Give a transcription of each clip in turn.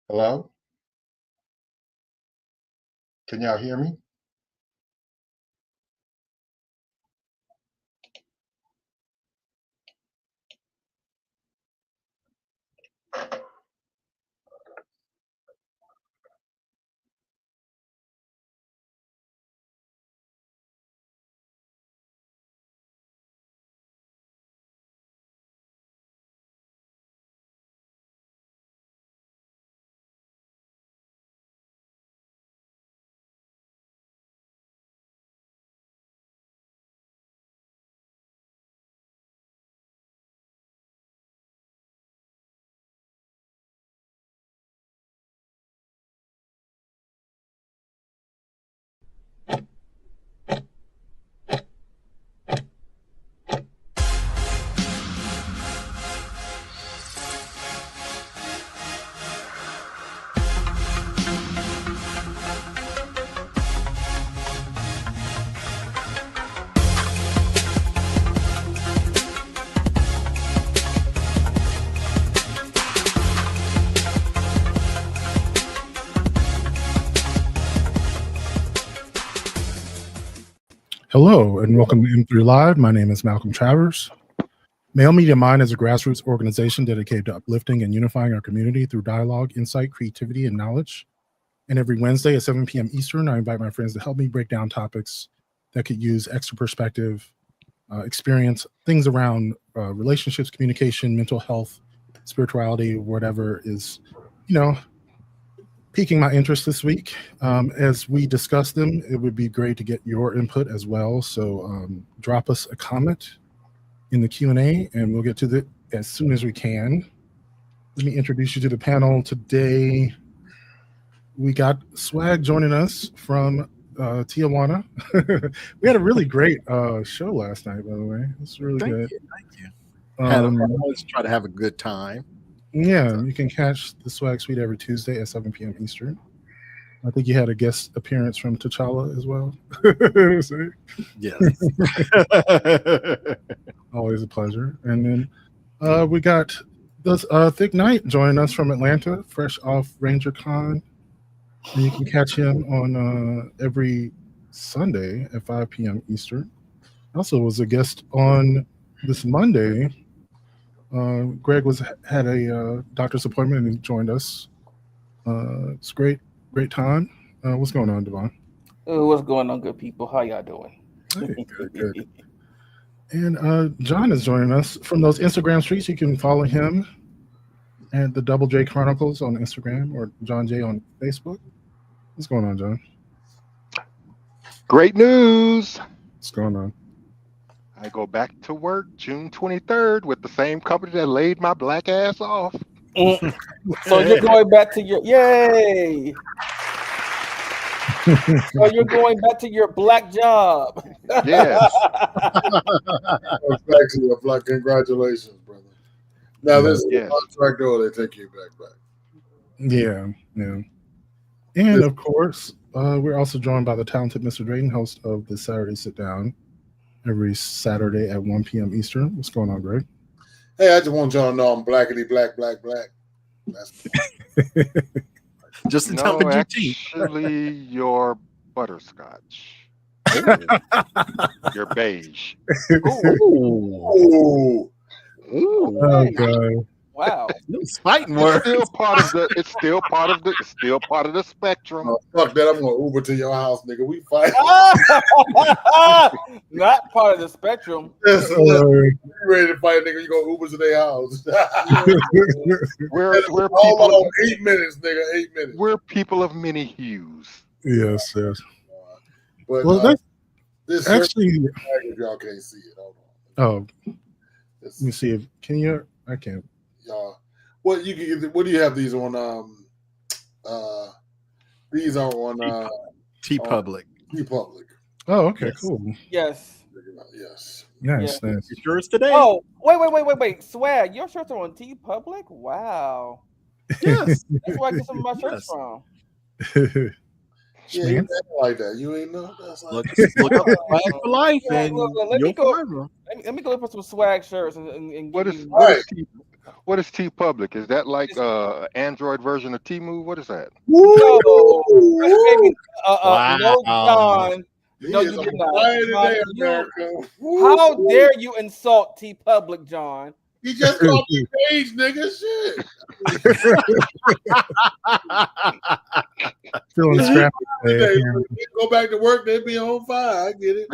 Hello? Can y'all hear me? Hello, and welcome to M3 Live. My name is Malcolm Travers. Male Media Mind is a grassroots organization dedicated to uplifting and unifying our community through dialogue, insight, creativity, and knowledge. And every Wednesday at 7 p.m. Eastern, I invite my friends to help me break down topics that could use extra perspective, experience, things around relationships, communication, mental health, spirituality, whatever is, piquing my interest this week. As we discuss them, it would be great to get your input as well. So drop us a comment in the Q&A and we'll get to it as soon as we can. Let me introduce you to the panel today. We got Swag joining us from Tijuana. We had a really great show last night, by the way. It's really good. Thank you. I always try to have a good time. Yeah, you can catch the Swag Suite every Tuesday at 7 p.m. Eastern. I think you had a guest appearance from T'Challa as well. Yes. Always a pleasure. And then we got Thick Knight joining us from Atlanta, fresh off Ranger Con. And you can catch him on every Sunday at 5 p.m. Eastern. Also was a guest on this Monday. Greg had a doctor's appointment and he joined us. It's great time. What's going on, Devon? What's going on, good people? How y'all doing? Hey, good. And John is joining us from those Instagram streets. You can follow him and the Double J Chronicles on Instagram or John J on Facebook. What's going on, John? Great news. What's going on? I go back to work June 23rd with the same company that laid my black ass off. So you're going back to your yay. So you're going back to your black job. Yes. Actually, a black congratulations, brother. Now this is a contract or they take you back. Yeah. And of course, we're also joined by the talented Mr. Drayton, host of the Saturday Sit Down, every Saturday at 1 p.m. Eastern. What's going on, Greg? Hey, I just want y'all to know I'm blackity black. That's just in time for GT. Actually, you're butterscotch. You're beige. Ooh. Oh God. Wow. It's fighting words. It's still part of the spectrum. Oh, fuck that. I'm gonna Uber to your house, nigga. We fight. Not part of the spectrum. You ready to fight, nigga? You gonna Uber to their house. We're all on 8 minutes, nigga. 8 minutes. We're people of many hues. Yes. But Well, that's this actually. if y'all can't see it, hold on. Oh, let me see if can you? I can't. Y'all, what do you have these on? These are on TeePublic. TeePublic. Oh, okay, Yes. cool. Yes. Yes. Nice. It's yours today. Oh, wait. Swag, your shirts are on TeePublic? Wow. Yes. That's where I get some of my shirts Yes. from. Yeah, Man. you ain't like that. You ain't know. That's like Look up Swag for Life, Yeah, and let me you'll go. find them. Let me go look for some swag shirts and What give is you. what is T Public? Is that like Android version of Temu? What is that? No, baby, no, Wow. John. he No, is you on did not. fire John, today, you, America. how dare you insult T Public, John? He just called me page, nigga. Shit. Feeling scrappy Today, today. when they go back to work, they be on fire. I get it.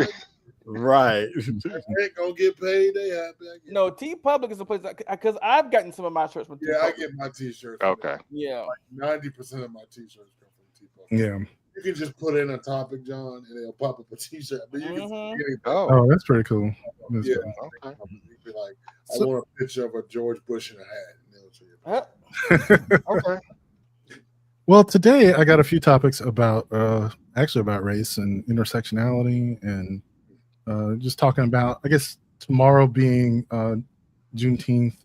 Right. They ain't gonna get paid. They happy. I get No, T Public is a place because I've gotten some of my shirts from T Yeah, I Public. get my t-shirts. Okay. Yeah. 90% of my t-shirts come from T-Public. Yeah. You can just put in a topic, John, and it'll pop up a t-shirt. But you can Mhm. anything. Oh, Oh, that's pretty cool. That's Yeah. cool. okay. You be like, I So- want a picture of a George Bush in a hat. And they'll show you. Okay. Well, today I got a few topics about actually about race and intersectionality and just talking about, I guess, tomorrow being Juneteenth.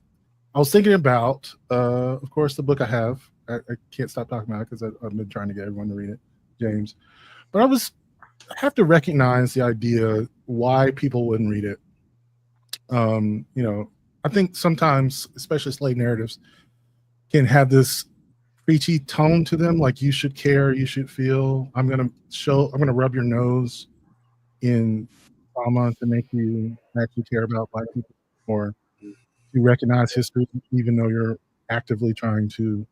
I was thinking about, of course, the book I have. I can't stop talking about it because I've been trying to get everyone to read it, James. But I have to recognize the idea why people wouldn't read it. You know, I think sometimes, especially slave narratives, can have this preachy tone to them, like you should care, you should feel. I'm gonna rub your nose in trauma to make you actually care about Black people, or you recognize history even though you're actively trying to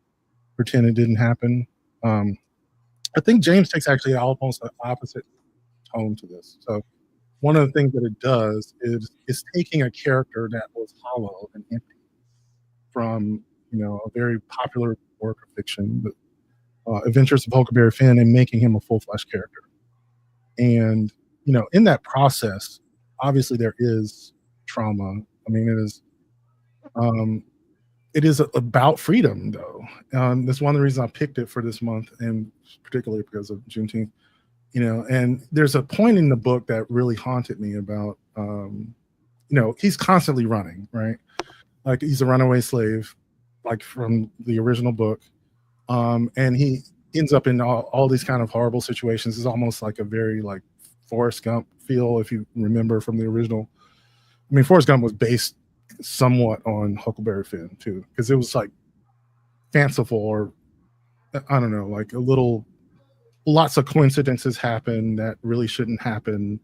pretend it didn't happen. I think James takes actually almost the opposite tone to this. So one of the things that it does is taking a character that was hollow and empty from, you know, a very popular work of fiction, the Adventures of Huckleberry Finn, and making him a full-fledged character. And, you know, in that process, obviously there is trauma. I mean, it is about freedom, though. That's one of the reasons I picked it for this month, and particularly because of Juneteenth. You know, and there's a point in the book that really haunted me about, you know, he's constantly running, right? Like he's a runaway slave, like from the original book. And he ends up in all these kind of horrible situations. It's almost like a very like Forrest Gump feel, if you remember from the original. I mean, Forrest Gump was based somewhat on Huckleberry Finn too, because it was like fanciful, or I don't know, like lots of coincidences happen that really shouldn't happen,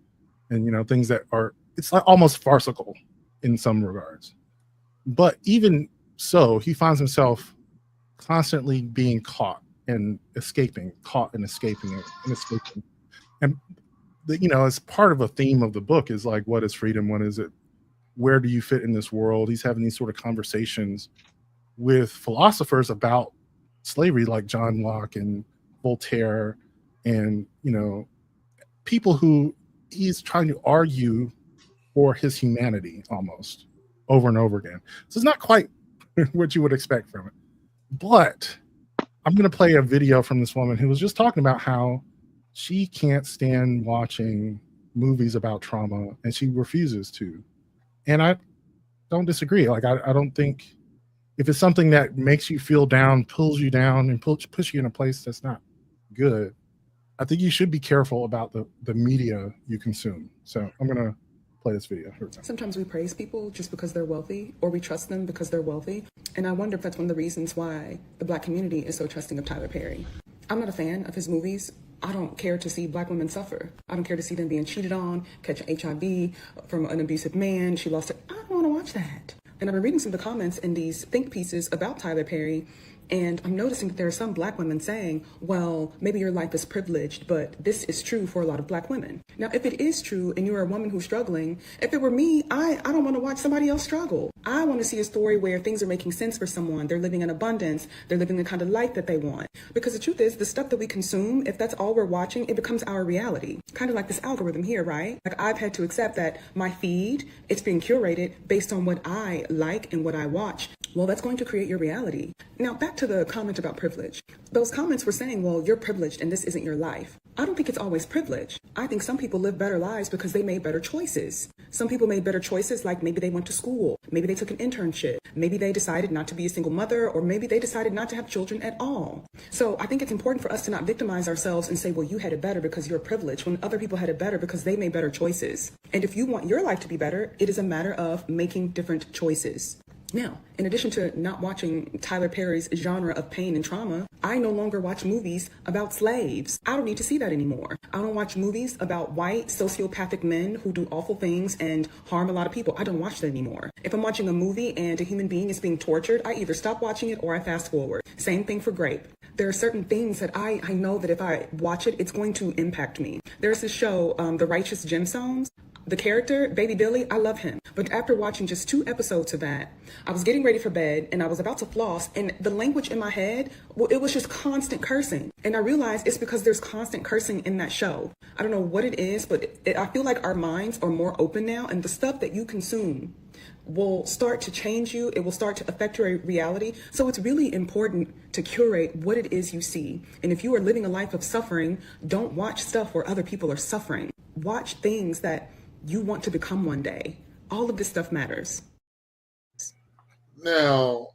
and you know, things that are, it's like almost farcical in some regards. But even so, he finds himself constantly being caught and escaping, caught and escaping and escaping. And you know, as part of a theme of the book is like, what is freedom? What is it? Where do you fit in this world? He's having these sort of conversations with philosophers about slavery, like John Locke and Voltaire, and you know, people who he's trying to argue for his humanity almost over and over again. So it's not quite what you would expect from it. But I'm going to play a video from this woman who was just talking about how she can't stand watching movies about trauma, and she refuses to. And I don't disagree. Like, I don't think if it's something that makes you feel down, pulls you down, and push you in a place that's not good, I think you should be careful about the media you consume. So I'm going to play this video. Sometimes we praise people just because they're wealthy, or we trust them because they're wealthy. And I wonder if that's one of the reasons why the Black community is so trusting of Tyler Perry. I'm not a fan of his movies. I don't care to see Black women suffer. I don't care to see them being cheated on, catch HIV from an abusive man. She lost it. I don't want to watch that. And I've been reading some of the comments in these think pieces about Tyler Perry, and I'm noticing that there are some Black women saying, well, maybe your life is privileged, but this is true for a lot of Black women. Now, if it is true and you're a woman who's struggling, if it were me, I don't want to watch somebody else struggle. I want to see a story where things are making sense for someone. They're living in abundance. They're living the kind of life that they want. Because the truth is, the stuff that we consume, if that's all we're watching, it becomes our reality. Kind of like this algorithm here, right? Like, I've had to accept that my feed, it's being curated based on what I like and what I watch. Well, that's going to create your reality. Now, back to the comment about privilege. Those comments were saying, well, you're privileged and this isn't your life. I don't think it's always privilege. I think some people live better lives because they made better choices. Some people made better choices, like maybe they went to school, maybe they took an internship, maybe they decided not to be a single mother, or maybe they decided not to have children at all. So I think it's important for us to not victimize ourselves and say, well, you had it better because you're privileged, when other people had it better because they made better choices. And if you want your life to be better, it is a matter of making different choices. Now, in addition to not watching Tyler Perry's genre of pain and trauma, I no longer watch movies about slaves. I don't need to see that anymore. I don't watch movies about white sociopathic men who do awful things and harm a lot of people. I don't watch that anymore. If I'm watching a movie and a human being is being tortured, I either stop watching it or I fast forward. Same thing for Grape. There are certain things that I know that if I watch it, it's going to impact me. There's this show, The Righteous Gemstones. The character, Baby Billy, I love him. But after watching just 2 episodes of that, I was getting ready for bed and I was about to floss, and the language in my head, well, it was just constant cursing. And I realized it's because there's constant cursing in that show. I don't know what it is, but I feel like our minds are more open now, and the stuff that you consume will start to change you. It will start to affect your reality. So it's really important to curate what it is you see. And if you are living a life of suffering, don't watch stuff where other people are suffering. Watch things that you want to become one day. All of this stuff matters. Now,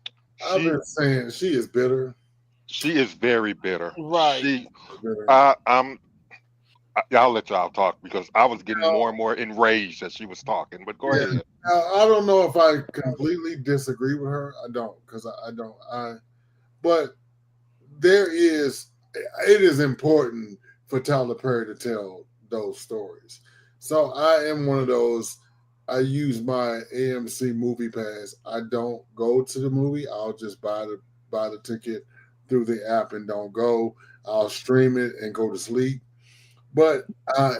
I've been saying she is bitter. She is very bitter. Right. I'll let y'all talk because I was getting more and more enraged as she was talking. But go ahead. Now, I don't know if I completely disagree with her. I don't, because I don't. But it is important for Tyler Perry to tell those stories. So I am one of those. I use my AMC Movie Pass. I don't go to the movie. I'll just buy the ticket through the app and don't go. I'll stream it and go to sleep. But I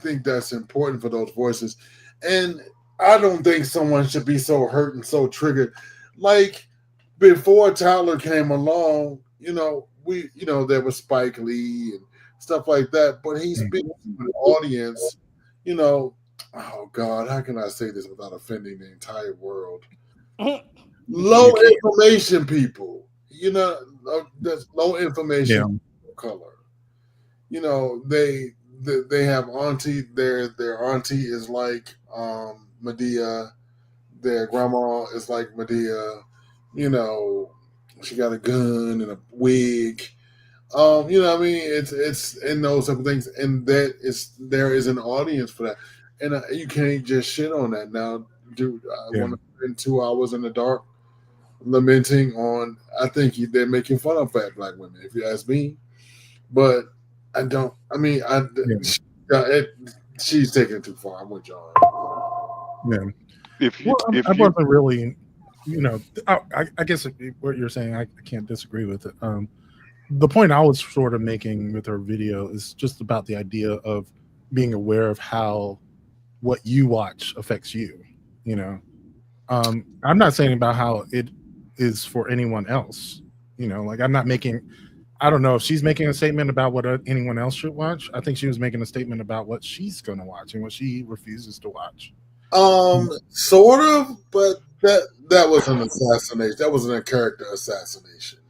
think that's important for those voices. And I don't think someone should be so hurt and so triggered. Like before Tyler came along, there was Spike Lee and stuff like that. But he's been to an audience. Oh God, how can I say this without offending the entire world? Low information people, that's low information color. They have auntie. Their auntie is like Medea. Their grandma is like Medea. She got a gun and a wig. What I mean? It's in those type of things, and there is an audience for that, and you can't just shit on that. Now, dude, I want to spend 2 hours in the dark lamenting on. I think they're making fun of fat black women, if you ask me. But I don't. I mean, she's taking it too far. I'm with John. Yeah. I wasn't really. I guess what you're saying, I can't disagree with it. The point I was sort of making with her video is just about the idea of being aware of how what you watch affects you. I'm not saying about how it is for anyone else. Like I'm not making. I don't know if she's making a statement about what anyone else should watch. I think she was making a statement about what she's going to watch and what she refuses to watch. Sort of, but that was an assassination. That wasn't a character assassination.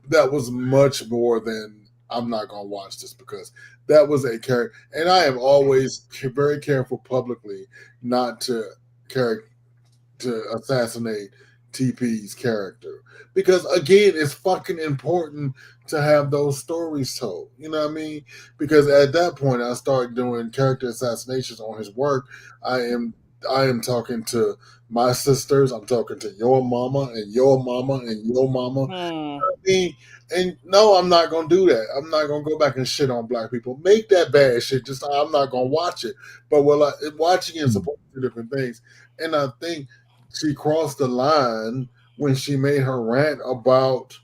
That was much more than I'm not going to watch this because that was a character. And I am always very careful publicly not to assassinate TP's character because again, it's fucking important to have those stories told. You know what I mean? Because at that point, I started doing character assassinations on his work. I am talking to my sisters. I'm talking to your mama and your mama and your mama. You know what I mean? And no, I'm not gonna do that. I'm not gonna go back and shit on black people. Make that bad shit. Just I'm not gonna watch it. But watching and supporting two different things. And I think she crossed the line when she made her rant about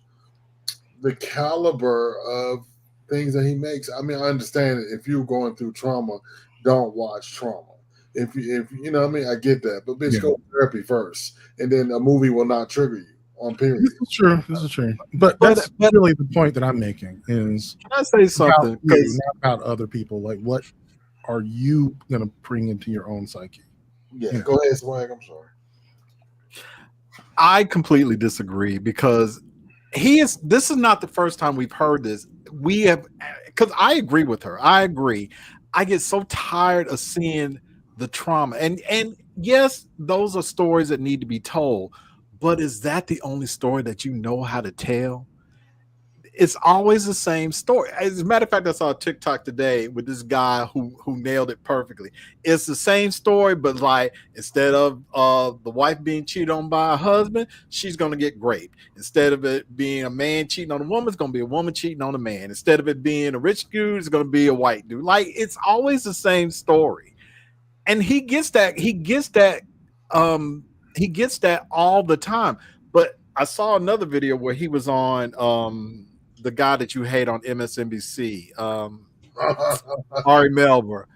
the caliber of things that he makes. I mean, I understand it. If you're going through trauma, don't watch trauma. If you know what I mean, I get that. But bitch, go to therapy first, and then a movie will not trigger you on period. This is true. But that's really the point that I'm making is can I say something? Not about other people. Like, what are you gonna bring into your own psyche? Yeah, go ahead, Swag. I'm sorry. I completely disagree because this is not the first time we've heard this. We have, because I agree with her. I agree. I get so tired of seeing the trauma. And yes, those are stories that need to be told, but is that the only story that you know how to tell? It's always the same story. As a matter of fact, I saw a TikTok today with this guy who nailed it perfectly. It's the same story, but like instead of the wife being cheated on by a husband, she's gonna get raped. Instead of it being a man cheating on a woman, it's gonna be a woman cheating on a man. Instead of it being a rich dude, it's gonna be a white dude. Like it's always the same story. And he gets that all the time. But I saw another video where he was on the guy that you hate on MSNBC, Ari Melber.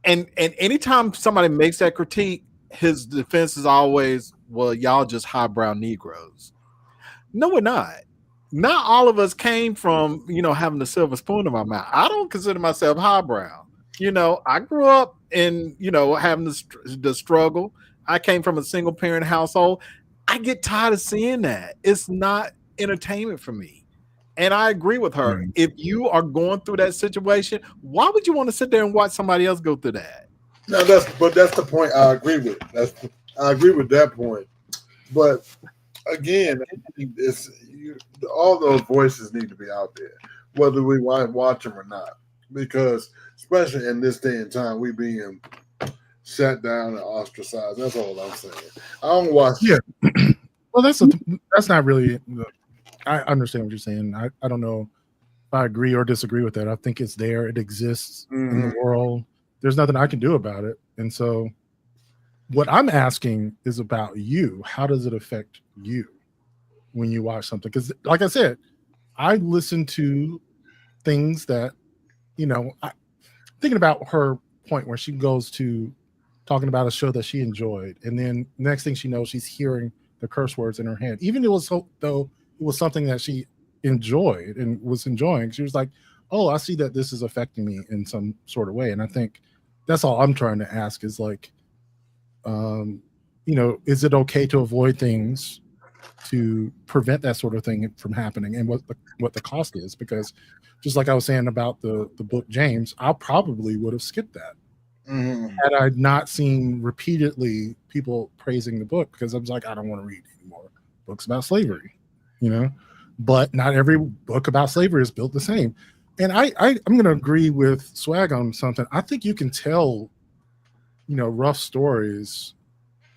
And anytime somebody makes that critique, his defense is always, well, y'all just highbrow Negroes. No, we're not. Not all of us came from, having a silver spoon in my mouth. I don't consider myself highbrow. I grew up in, having the struggle. I came from a single parent household. I get tired of seeing that. It's not entertainment for me. And I agree with her. If you are going through that situation, why would you want to sit there and watch somebody else go through that? No, that's the point I agree with. I agree with that point. But again, all those voices need to be out there, whether we watch them or not. Because especially in this day and time, we being shut down and ostracized. That's all I'm saying. I don't watch. Yeah. Well, that's not really. I understand what you're saying. I don't know if I agree or disagree with that. I think it's there. It exists in the world. There's nothing I can do about it. And so what I'm asking is about you. How does it affect you when you watch something? Because like I said, I listen to things that, thinking about her point where she goes to talking about a show that she enjoyed. And then next thing she knows, she's hearing the curse words in her head. Even though it was something that she enjoyed and was enjoying, she was like, oh, I see that this is affecting me in some sort of way. And I think that's all I'm trying to ask is like, is it okay to avoid things to prevent that sort of thing from happening, and what the cost is? Because just like I was saying about the book James, I probably would have skipped that had I not seen repeatedly people praising the book, because I was like, I don't want to read any more books about slavery. But not every book about slavery is built the same. And I'm going to agree with Swag on something. I think you can tell, rough stories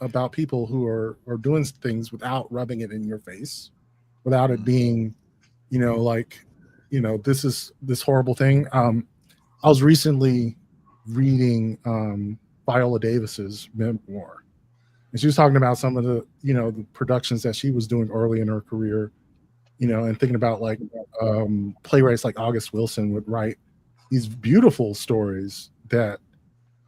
about people who are doing things without rubbing it in your face, without it being, this is this horrible thing. I was recently reading Viola Davis's memoir, and she was talking about some of the, the productions that she was doing early in her career, and thinking about like playwrights like August Wilson would write these beautiful stories that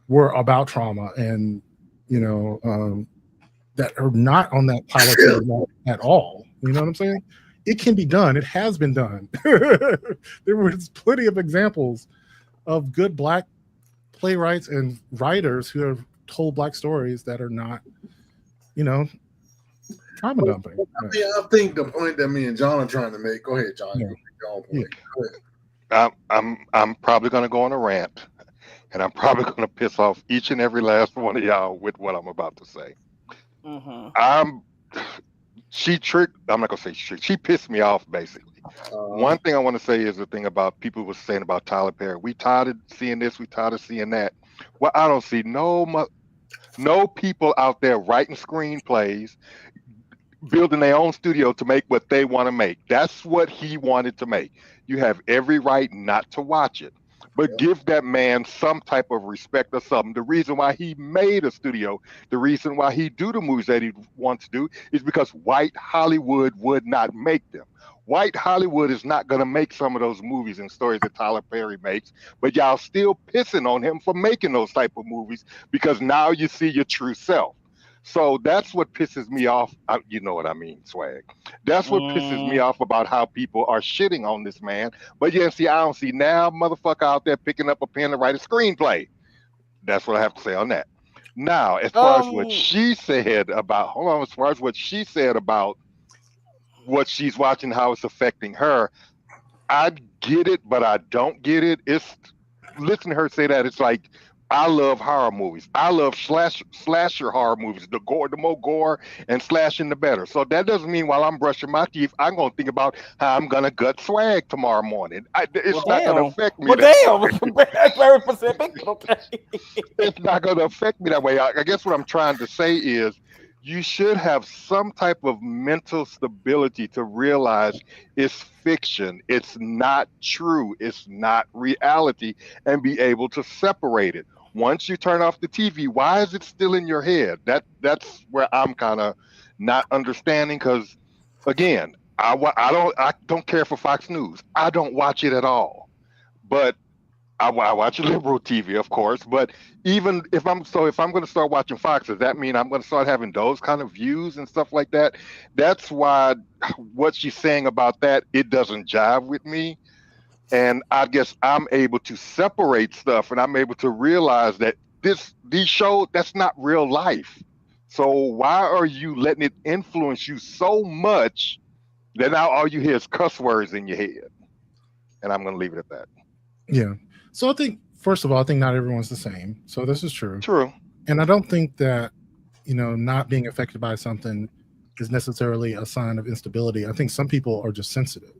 were about trauma and, that are not on that politics at all. You know what I'm saying? It can be done. It has been done. There was plenty of examples of good Black playwrights and writers who have told Black stories that are not, trauma dumping. I think the point that me and John are trying to make. Go ahead, John. Yeah. Go ahead. I'm probably going to go on a rant, and I'm probably going to piss off each and every last one of y'all with what I'm about to say. She tricked. I'm not going to say she tricked. She pissed me off, basically. One thing I want to say is the thing about people were saying about Tyler Perry. We tired of seeing this. We tired of seeing that. Well, I don't see no people out there writing screenplays, building their own studio to make what they want to make. That's what he wanted to make. You have every right not to watch it, but give that man some type of respect or something. The reason why he made a studio, the reason why he do the movies that he wants to do is because white Hollywood would not make them. White Hollywood is not going to make some of those movies and stories that Tyler Perry makes, but y'all still pissing on him for making those type of movies because now you see your true self. So that's what pisses me off. You know what I mean, Swag. That's what pisses me off about how people are shitting on this man. But yeah, see, I don't see now motherfucker out there picking up a pen to write a screenplay. That's what I have to say on that. Now, as far as what she said about, as far as what she said about what she's watching, how it's affecting her, I get it, but I don't get it. Listen to her say that. It's like I love horror movies. I love slasher horror movies. The more gore and slashing, the better. So that doesn't mean while I'm brushing my teeth, I'm going to think about how I'm going to gut swag tomorrow morning. It's not going to affect me. Very specific. Okay. It's not going to affect me that way. I guess what I'm trying to say is you should have some type of mental stability to realize it's fiction. It's not true. It's not reality, and be able to separate it. Once you turn off the TV, why is it still in your head? That's where I'm kind of not understanding. Because again, I don't care for Fox News. I don't watch it at all. But I watch liberal TV, of course, but even if I'm going to start watching Fox, does that mean I'm going to start having those kind of views and stuff like that? That's why what she's saying about that, it doesn't jive with me. And I guess I'm able to separate stuff, and I'm able to realize that these shows, that's not real life. So why are you letting it influence you so much that now all you hear is cuss words in your head? And I'm going to leave it at that. Yeah. So I think, first of all, I think not everyone's the same. So this is true. True. And I don't think that, not being affected by something is necessarily a sign of instability. I think some people are just sensitive.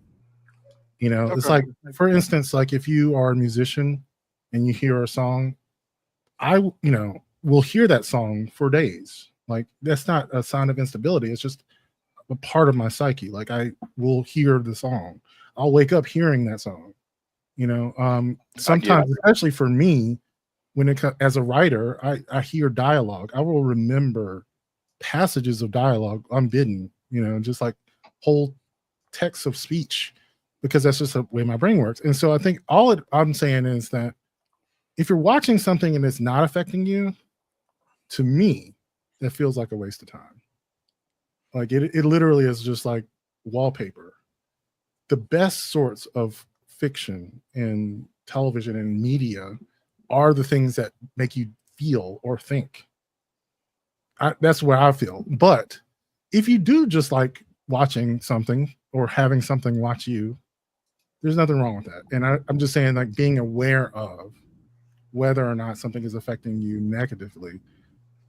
It's like, for instance, like if you are a musician and you hear a song, I will hear that song for days. Like that's not a sign of instability. It's just a part of my psyche. Like I will hear the song. I'll wake up hearing that song. Sometimes, especially for me, when as a writer, I hear dialogue. I will remember passages of dialogue unbidden, just like whole texts of speech, because that's just the way my brain works. And so I think I'm saying is that if you're watching something and it's not affecting you, to me, that feels like a waste of time. Like it literally is just like wallpaper. The best sorts of fiction and television and media are the things that make you feel or think. That's where I feel. But if you do just like watching something or having something watch you, there's nothing wrong with that. And I'm just saying, like, being aware of whether or not something is affecting you negatively.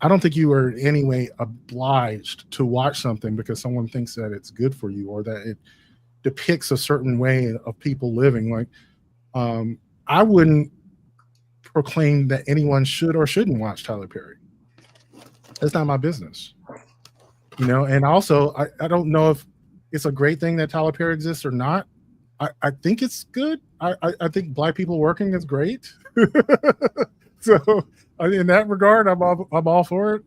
I don't think you are in any way obliged to watch something because someone thinks that it's good for you or that it depicts a certain way of people living. Like, I wouldn't proclaim that anyone should or shouldn't watch Tyler Perry. That's not my business, And also, I don't know if it's a great thing that Tyler Perry exists or not. I think it's good. I think Black people working is great. So in that regard, I'm all for it.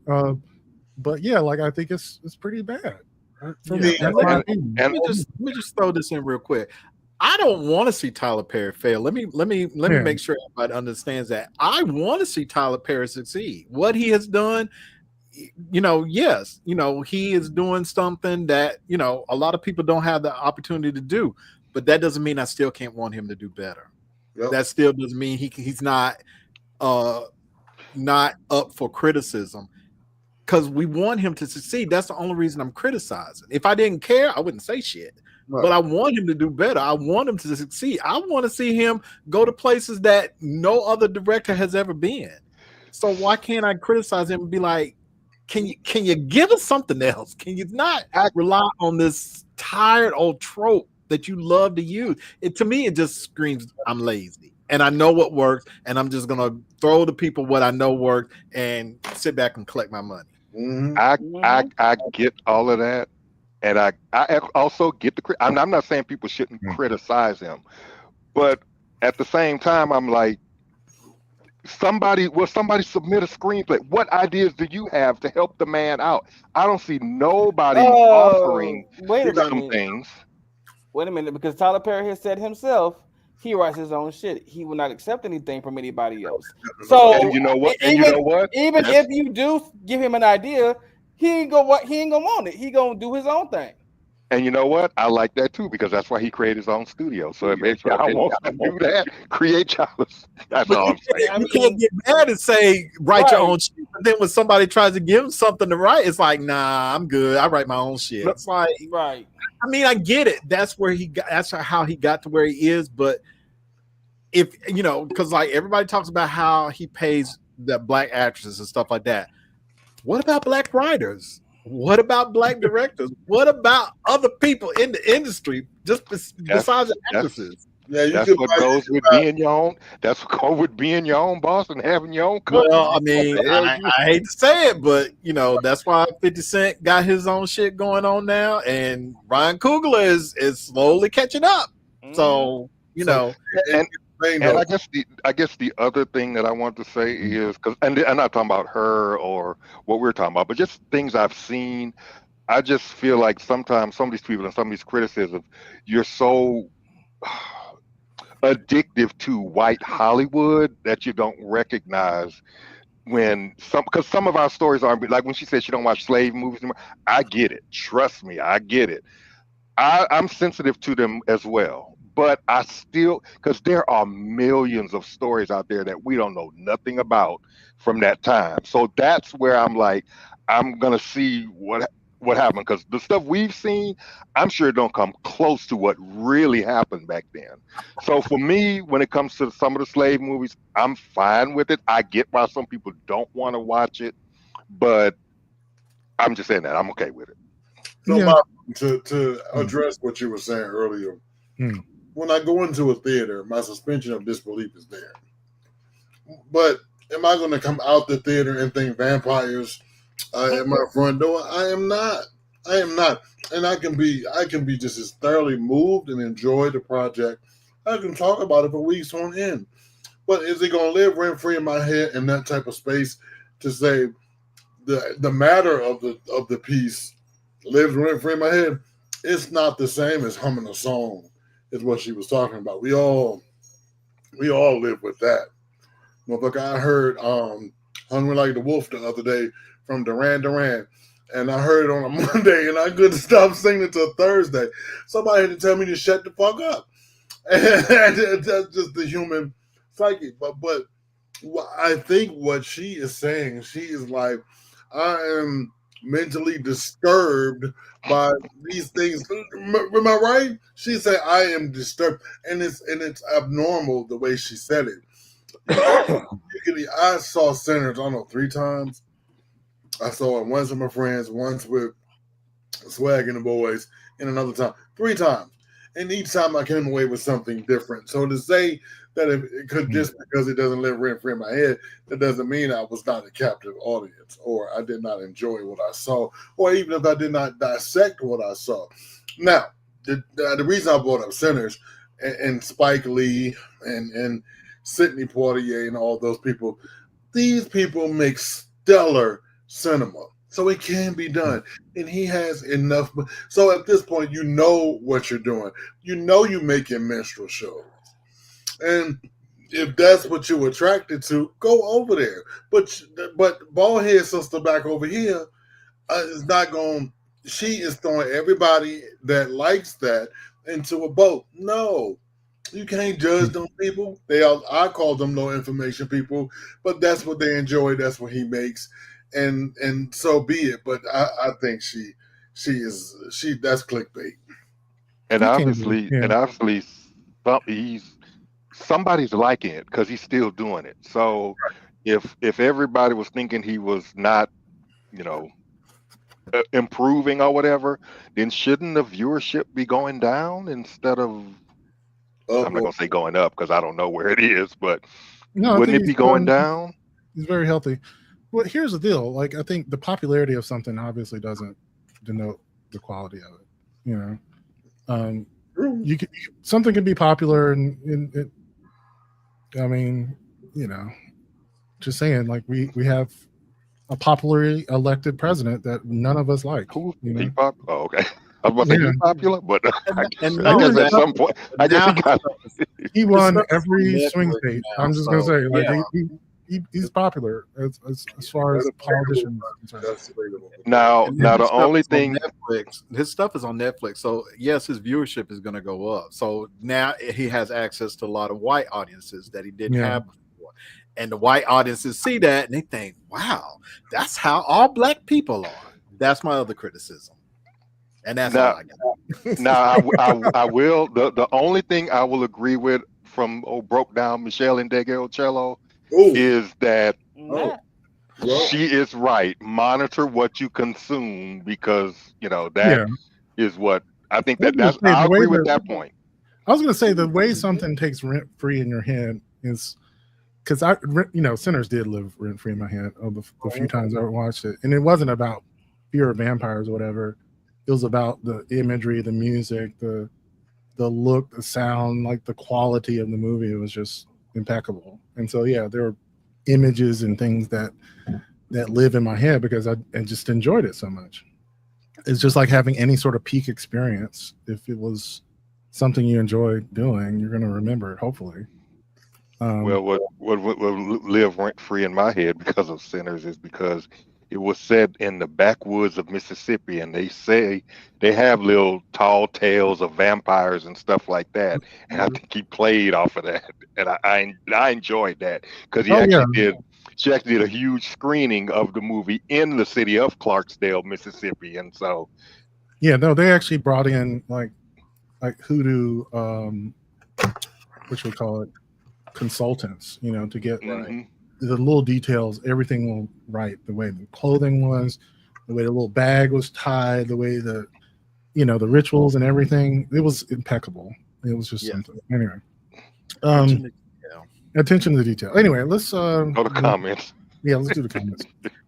But yeah, like I think it's pretty bad. For me, let me just throw this in real quick. I don't want to see Tyler Perry fail. Let me make sure everybody understands that. I want to see Tyler Perry succeed. What he has done, yes, he is doing something that, a lot of people don't have the opportunity to do, but that doesn't mean I still can't want him to do better. Yep. That still doesn't mean he's not up for criticism, because we want him to succeed. That's the only reason I'm criticizing. If I didn't care, I wouldn't say shit. Right. But I want him to do better. I want him to succeed. I want to see him go to places that no other director has ever been. So why can't I criticize him and be like, can you give us something else? Can you not rely on this tired old trope that you love to use? To me, it just screams I'm lazy. And I know what works, and I'm just gonna throw to people what I know works and sit back and collect my money. Mm-hmm. I get all of that, and I also get I'm not saying people shouldn't criticize him, but at the same time, I'm like, somebody submit a screenplay. What ideas do you have to help the man out? I don't see nobody offering some things. Wait a minute, because Tyler Perry has said himself, he writes his own shit. He will not accept anything from anybody else. So, and you know what? Even if you do give him an idea, he ain't gonna want it. He gonna do his own thing. And you know what? I like that too, because that's why he created his own studio. So if y'all want to do that, create y'all's. That's all I'm saying. You can't get mad and say write your own shit. But then when somebody tries to give him something to write, it's like, nah, I'm good. I write my own shit. It's like, right. I mean, I get it. That's where he got. That's how he got to where he is. But if you know, because like everybody talks about how he pays the black actresses and stuff like that. What about black writers? What about black directors? What about other people in the industry just besides the actresses? Yeah, you That's could what buy goes with being your own. That's what goes with being your own boss and having your own company. Well, I mean, What the hell I you- hate to say it, but you know that's why 50 Cent got his own shit going on now, and Ryan Coogler is slowly catching up. So you know, and thing, and though. I guess the other thing that I want to say is because and I'm not talking about her or what we're talking about, but just things I've seen. I just feel like sometimes some of these people and some of these criticisms, you're so addictive to white Hollywood that you don't recognize when some because some of our stories aren't like when she said she don't watch slave movies anymore. I get it. Trust me, I get it. I'm sensitive to them as well. But I still, because there are millions of stories out there that we don't know nothing about from that time. So that's where I'm like, I'm gonna see what happened because the stuff we've seen, I'm sure it don't come close to what really happened back then. So for me, when it comes to some of the slave movies, I'm fine with it. I get why some people don't want to watch it, but I'm just saying that I'm okay with it. So, Yeah. Bob, to address what you were saying earlier, when I go into a theater, my suspension of disbelief is there. But am I going to come out the theater and think vampires at my front door? I am not. I am not. And I can be just as thoroughly moved and enjoy the project. I can talk about it for weeks on end. But is it going to live rent free in my head in that type of space to say the matter of the piece lives rent free in my head? It's not the same as humming a song, is what she was talking about. We all live with that. Motherfucker, I heard Hungry Like the Wolf the other day from Duran Duran. And I heard it on a Monday and I couldn't stop singing until Thursday. Somebody had to tell me to shut the fuck up. And that's just the human psyche. But I think what she is saying, she is like, I am mentally disturbed by these things. Am I right? She said, I am disturbed. And it's abnormal the way she said it. I saw Sinners, I don't know, 3 times. I saw it once with my friends, once with Swag and the boys, and another time. 3 times. And each time I came away with something different. So to say that it could just because it doesn't live rent free in my head, that doesn't mean I was not a captive audience or I did not enjoy what I saw, or even if I did not dissect what I saw. Now, the reason I brought up Sinners and Spike Lee and Sidney Poitier and all those people, these people make stellar cinema. So it can be done. And he has enough. So at this point, you know what you're doing. You know you're making minstrel shows. And if that's what you're attracted to, go over there. But baldhead sister back over here is not going. She is throwing everybody that likes that into a boat. No, you can't judge them people. I call them low information people, but that's what they enjoy. That's what he makes, and so be it. But I think that's clickbait. And obviously, somebody's liking it because he's still doing it. So if everybody was thinking he was not, improving or whatever, then shouldn't the viewership be going down instead of? I'm not gonna say going up because I don't know where it is, but wouldn't it be going down? He's very healthy. Well, here's the deal. Like, I think the popularity of something obviously doesn't denote the quality of it. Something can be popular and it, I mean, just saying, like we have a popularly elected president that none of us like. Oh, okay. I was about to say he's popular, but I guess at some point, he won every swing state. I'm just gonna say, like, he's popular as far as politicians. Now the only thing, his stuff is on Netflix, so yes, his viewership is going to go up. So now he has access to a lot of white audiences that he didn't have before, and the white audiences see that and they think, "Wow, that's how all black people are." That's my other criticism. And that's all I got. Now I will. The only thing I will agree with from Broke Down Michelle and Degelcello Oh, is that Nah. well, she is right. Monitor what you consume because that is what I think I was gonna say, I the way agree with that- that point. I was going to say the way something takes rent free in your head is because Sinners did live rent free in my head the few times I watched it, and it wasn't about fear of vampires or whatever. It was about the imagery, the music, the look, the sound, like the quality of the movie. It was just impeccable. And so yeah, there are images and things that live in my head because I just enjoyed it so much. It's just like having any sort of peak experience. If it was something you enjoyed doing, you're going to remember it, hopefully. Well, what live rent free in my head because of Sinners is because it was set in the backwoods of Mississippi, and they say they have little tall tales of vampires and stuff like that. And I think he played off of that, and I enjoyed that because she actually did a huge screening of the movie in the city of Clarksdale, Mississippi, and so yeah, no, they actually brought in like hoodoo, which we call it, consultants, to get mhm. the little details, everything right, the way the clothing was, the way the little bag was tied, the way the rituals and everything. It was impeccable. It was just something. Anyway, attention to the detail. Anyway, let's Go to comments. Yeah, let's do the comments.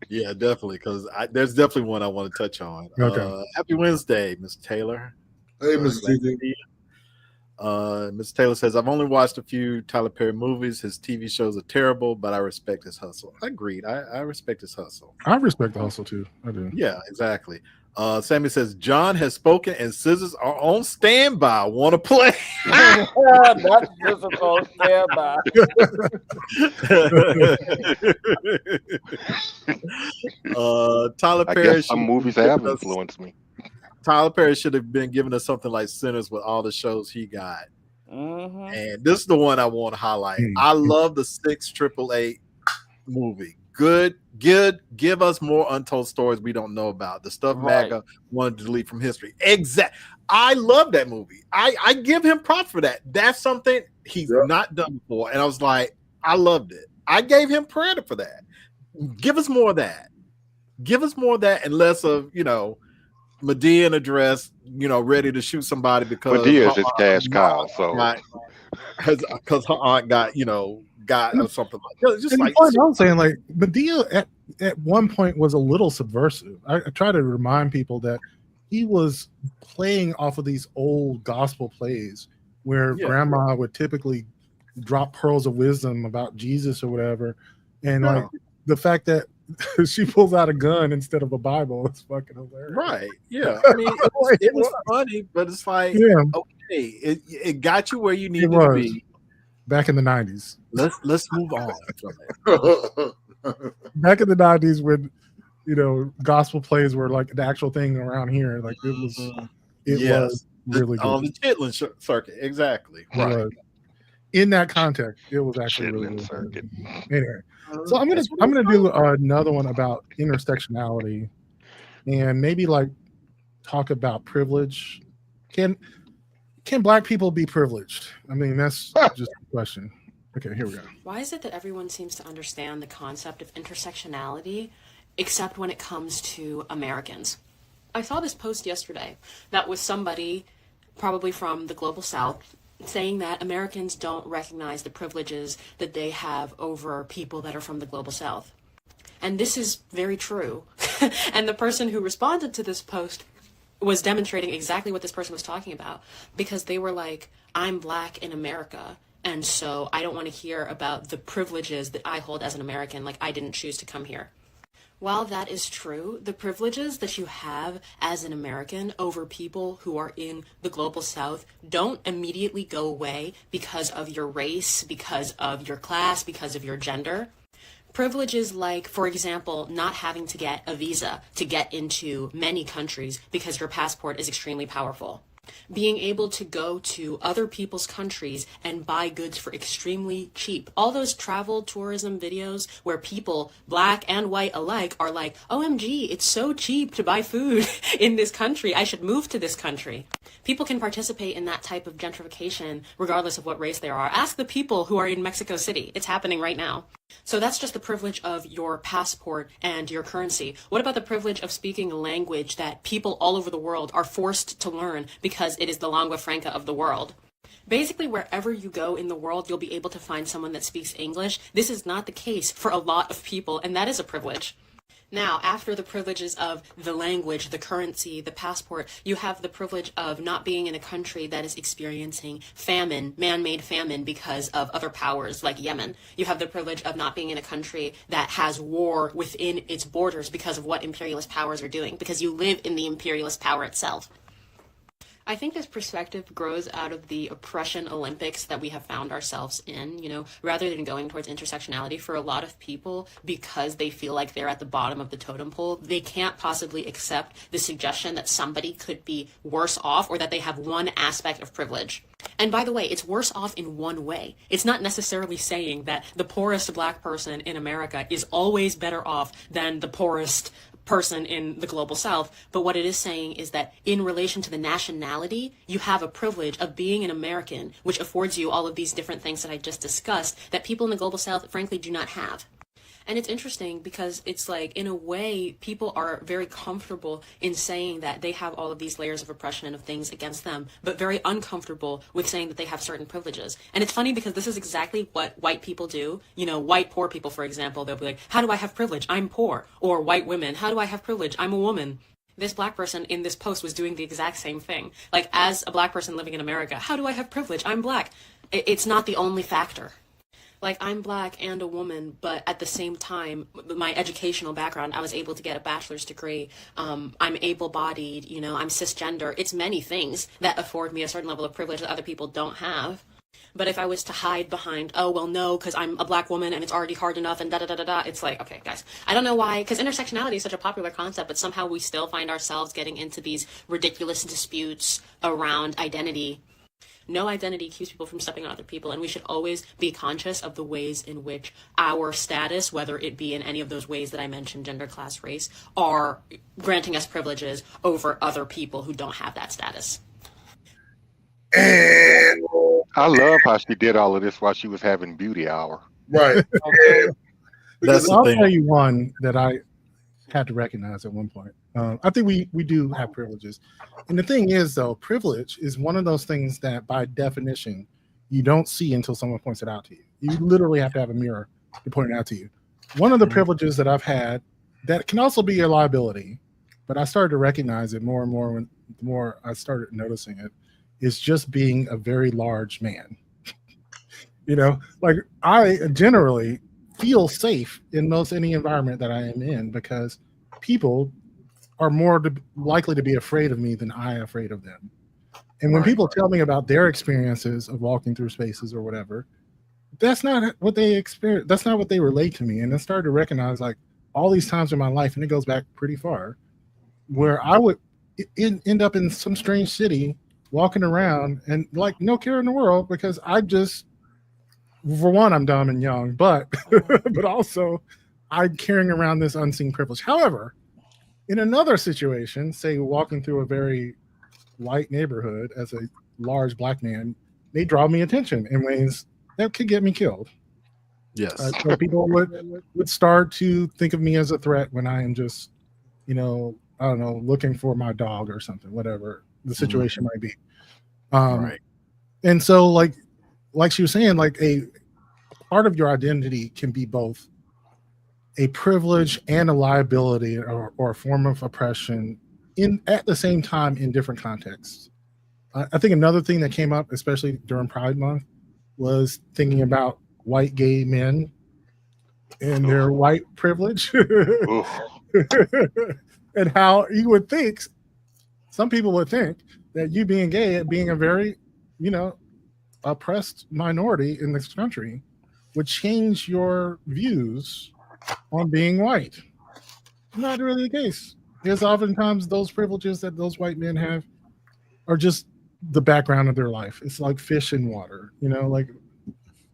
Yeah, definitely, because there's definitely one I want to touch on. Okay. Happy Wednesday, Miss Taylor. hey, Mr. TJ. Ms. Taylor says, I've only watched a few Tyler Perry movies. His TV shows are terrible, but I respect his hustle. Agreed. I respect his hustle. I respect the hustle too. I do. Yeah, exactly. Sammy says, John has spoken and scissors are on standby. Want to play? That's difficult. Standby. Tyler I Perry. guess some movies have influenced me. Tyler Perry should have been giving us something like Sinners with all the shows he got. Mm-hmm. And this is the one I want to highlight. I love the 688 movie. Good. Give us more untold stories we don't know about. The stuff MAGA wanted to delete from history. Exact. I love that movie. I give him props for that. That's something he's not done before. And I was like, I loved it. I gave him credit for that. Give us more of that. Give us more of that and less of, Medea in a dress, ready to shoot somebody because Medea is his cash cow. So because her aunt got or something like that. Just like I was saying, like Medea at one point was a little subversive. I try to remind people that he was playing off of these old gospel plays where grandma would typically drop pearls of wisdom about Jesus or whatever, and like the fact that she pulls out a gun instead of a Bible is fucking hilarious. Right. Yeah. I mean, it was funny, but it's like, okay, it got you where you needed to be. Back in the 90s. Let's move on from it. Back in the 90s when, gospel plays were like the actual thing around here. Like it was really good. On the Chitlin circuit. Exactly. Right. In that context, it was actually really good. Circuit. Anyway. So I'm gonna do another one about intersectionality, and maybe like talk about privilege. Can Black people be privileged? I mean, that's just a question. Okay, here we go. Why is it that everyone seems to understand the concept of intersectionality, except when it comes to Americans? I saw this post yesterday that was somebody, probably from the global South, saying that Americans don't recognize the privileges that they have over people that are from the global South. And this is very true. And the person who responded to this post was demonstrating exactly what this person was talking about, because they were like, I'm Black in America, and so I don't want to hear about the privileges that I hold as an American, like I didn't choose to come here. While that is true, the privileges that you have as an American over people who are in the global South don't immediately go away because of your race, because of your class, because of your gender. Privileges like, for example, not having to get a visa to get into many countries because your passport is extremely powerful. Being able to go to other people's countries and buy goods for extremely cheap. All those travel tourism videos where people, Black and white alike, are like, OMG, it's so cheap to buy food in this country. I should move to this country. People can participate in that type of gentrification regardless of what race they are. Ask the people who are in Mexico City. It's happening right now. So that's just the privilege of your passport and your currency. What about the privilege of speaking a language that people all over the world are forced to learn because it is the lingua franca of the world? Basically, wherever you go in the world, you'll be able to find someone that speaks English. This is not the case for a lot of people, and that is a privilege. Now, after the privileges of the language, the currency, the passport, you have the privilege of not being in a country that is experiencing famine, man-made famine because of other powers like Yemen. You have the privilege of not being in a country that has war within its borders because of what imperialist powers are doing, because you live in the imperialist power itself. I think this perspective grows out of the oppression Olympics that we have found ourselves in, you know, rather than going towards intersectionality. For a lot of people, because they feel like they're at the bottom of the totem pole, they can't possibly accept the suggestion that somebody could be worse off or that they have one aspect of privilege. And by the way, it's worse off in one way. It's not necessarily saying that the poorest black person in America is always better off than the poorest person in the global south, but what it is saying is that in relation to the nationality, you have a privilege of being an American, which affords you all of these different things that I just discussed that people in the global south frankly do not have. And it's interesting because it's like, in a way, people are very comfortable in saying that they have all of these layers of oppression and of things against them, but very uncomfortable with saying that they have certain privileges. And it's funny because this is exactly what white people do. You know, white poor people, for example, they'll be like, how do I have privilege? I'm poor. Or white women, how do I have privilege? I'm a woman. This black person in this post was doing the exact same thing. Like, as a black person living in America, how do I have privilege? I'm black. It's not the only factor. Like, I'm black and a woman, but at the same time, my educational background, I was able to get a bachelor's degree. I'm able-bodied, you know, I'm cisgender. It's many things that afford me a certain level of privilege that other people don't have. But if I was to hide behind, oh, well, no, because I'm a black woman and it's already hard enough and da-da-da-da-da, it's like, okay, guys, I don't know why, because intersectionality is such a popular concept, but somehow we still find ourselves getting into these ridiculous disputes around identity. No identity keeps people from stepping on other people, and we should always be conscious of the ways in which our status, whether it be in any of those ways that I mentioned, gender, class, race, are granting us privileges over other people who don't have that status. And I love how she did all of this while she was having beauty hour. right. Okay. That's the I'll thing. tell you one that I had to recognize at one point. I think we do have privileges. And the thing is, though, privilege is one of those things that by definition, you don't see until someone points it out to you. You literally have to have a mirror to point it out to you. One of the privileges that I've had that can also be a liability, but I started to recognize it more and more when the more I started noticing it, is just being a very large man. You know, like, I generally feel safe in most any environment that I am in because people are more likely to be afraid of me than I am afraid of them. And when people tell me about their experiences of walking through spaces or whatever, that's not what they experience. That's not what they relate to me. And I started to recognize, like, all these times in my life, and it goes back pretty far, where I would end up in some strange city walking around and like no care in the world because I just, for one, I'm dumb and young, but but also I'm carrying around this unseen privilege. However, in another situation, say walking through a very white neighborhood as a large black man, they draw me attention in ways that could get me killed. Yes. So people would start to think of me as a threat when I am just, you know, I don't know, looking for my dog or something, whatever the situation might be. Right. And so, like she was saying, like, a part of your identity can be both a privilege and a liability or a form of oppression at the same time in different contexts. I think another thing that came up, especially during Pride Month, was thinking about white gay men and their white privilege. And how you would think, some people would think that you being gay, being a very, you know, oppressed minority in this country, would change your views on being white. Not really the case. Because oftentimes those privileges that those white men have are just the background of their life. It's like fish in water, you know, like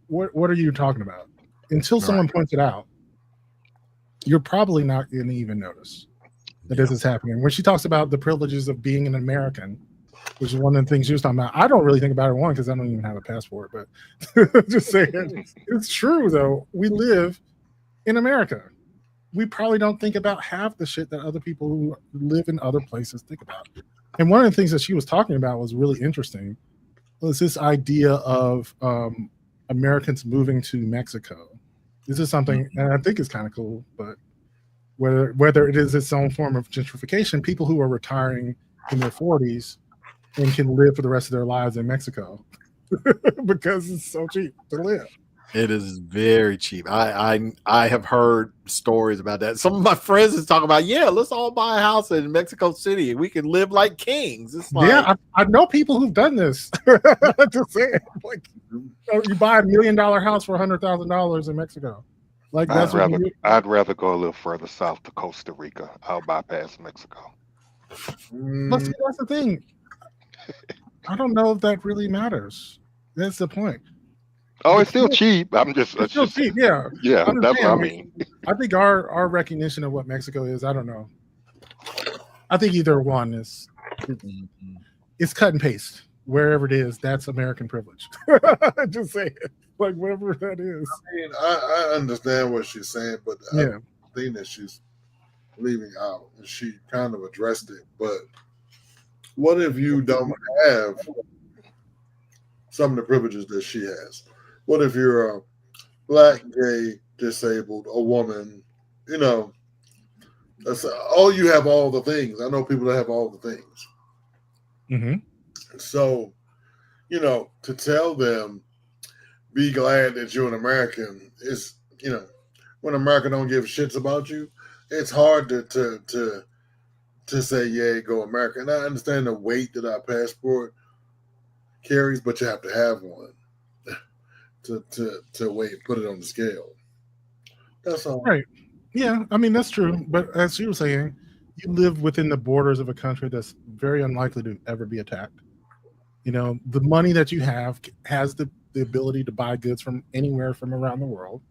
what are you talking about? Until someone points it out, you're probably not going to even notice that this is happening. When she talks about the privileges of being an American, which is one of the things she was talking about. I don't really think about it, one, because I don't even have a passport, but just saying, it's true though. We live in America. We probably don't think about half the shit that other people who live in other places think about. And one of the things that she was talking about was really interesting, was this idea of Americans moving to Mexico. This is something, and I think it's kind of cool, but whether it is its own form of gentrification, people who are retiring in their 40s and can live for the rest of their lives in Mexico because it's so cheap to live. It is very cheap. I have heard stories about that. Some of my friends is talking about, yeah, let's all buy a house in Mexico City. We can live like kings. It's like, yeah, I know people who've done this. Just saying, like, you buy $1 million house for $100,000 in Mexico. Like that's I'd rather go a little further south to Costa Rica. I'll bypass Mexico. But see, that's the thing. I don't know if that really matters. That's the point. Oh, it's still cheap. It's still cheap, yeah. Yeah, that's what I mean. I think our recognition of what Mexico is, I don't know. I think either one is it's cut and paste. Wherever it is, that's American privilege. Just say it. Like whatever that is. I mean, I understand what she's saying, but yeah, the thing that she's leaving out, and she kind of addressed it, but what if you don't have some of the privileges that she has? What if you're a black, gay, disabled, a woman, you know, that's all you have, all the things. I know people that have all the things. Mm-hmm. So, you know, to tell them, be glad that you're an American is, you know, when America don't give shits about you, it's hard to say, yeah, go America. And I understand the weight that our passport carries, but you have to have one to wait, put it on the scale. That's all. Right. Yeah, I mean, that's true. But as you were saying, you live within the borders of a country that's very unlikely to ever be attacked. You know, the money that you have has the ability to buy goods from anywhere from around the world.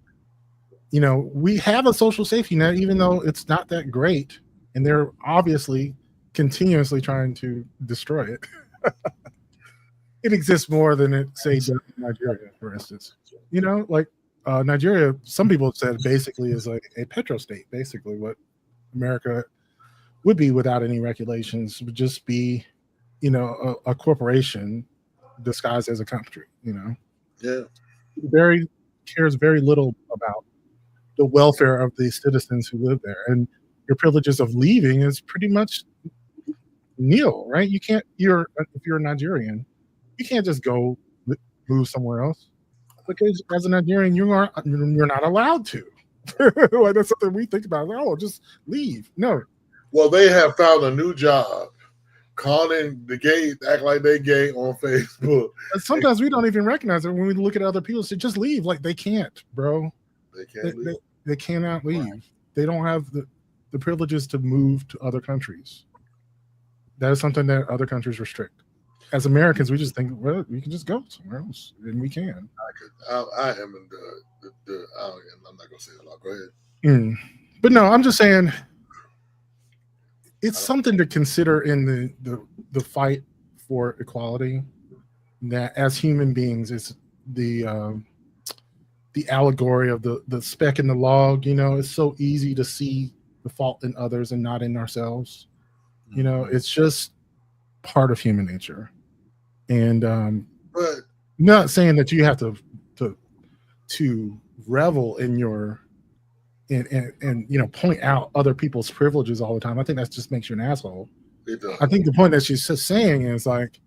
You know, we have a social safety net, even though it's not that great. And they're obviously continuously trying to destroy it. It exists more than it, say, does in Nigeria, for instance. You know, like Nigeria, some people have said basically is like a petrostate, basically what America would be without any regulations, would just be, you know, a corporation disguised as a country, you know. Yeah. Cares very little about the welfare of the citizens who live there. And your privileges of leaving is pretty much nil, right? You can't, if you're a Nigerian, you can't just go move somewhere else. Because as a Nigerian, you're not allowed to. Like that's something we think about. Like, oh, just leave. No. Well, they have found a new job, calling the gay, act like they gay on Facebook. And sometimes we don't even recognize it when we look at other people. Say, just leave. Like they can't, bro. They can't leave. They cannot leave. Right. They don't have the privileges to move to other countries. That is something that other countries restrict. As Americans, we just think, well, we can just go somewhere else, and we can. I am in I'm not gonna say it a lot. Go ahead. But no, I'm just saying, it's something to consider in the fight for equality. That as human beings, it's the allegory of the speck in the log. You know, it's so easy to see the fault in others and not in ourselves. You know, it's just part of human nature. And but not saying that you have to revel in your and you know, point out other people's privileges all the time. I think that just makes you an asshole. It does. I think the point that she's just saying is like,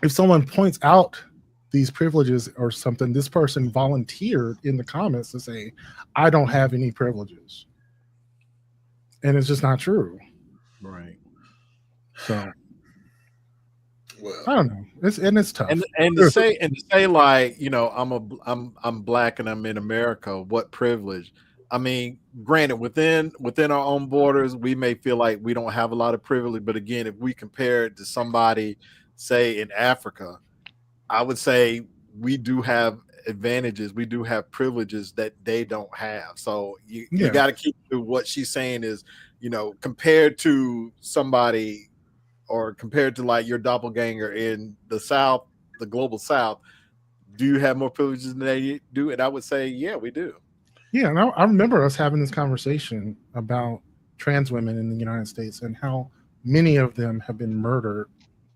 if someone points out these privileges or something, this person volunteered in the comments to say, I don't have any privileges. And it's just not true. Right. So well, I don't know. It's tough. And to say like, you know, I'm black and I'm in America, what privilege? I mean, granted, within our own borders, we may feel like we don't have a lot of privilege, but again, if we compare it to somebody, say in Africa, I would say we do have advantages, we do have privileges that they don't have. So you got to keep to what she's saying is, you know, compared to somebody or compared to like your doppelganger in the South, the global South, do you have more privileges than they do? And I would say, yeah, we do. Yeah, and I remember us having this conversation about trans women in the United States and how many of them have been murdered,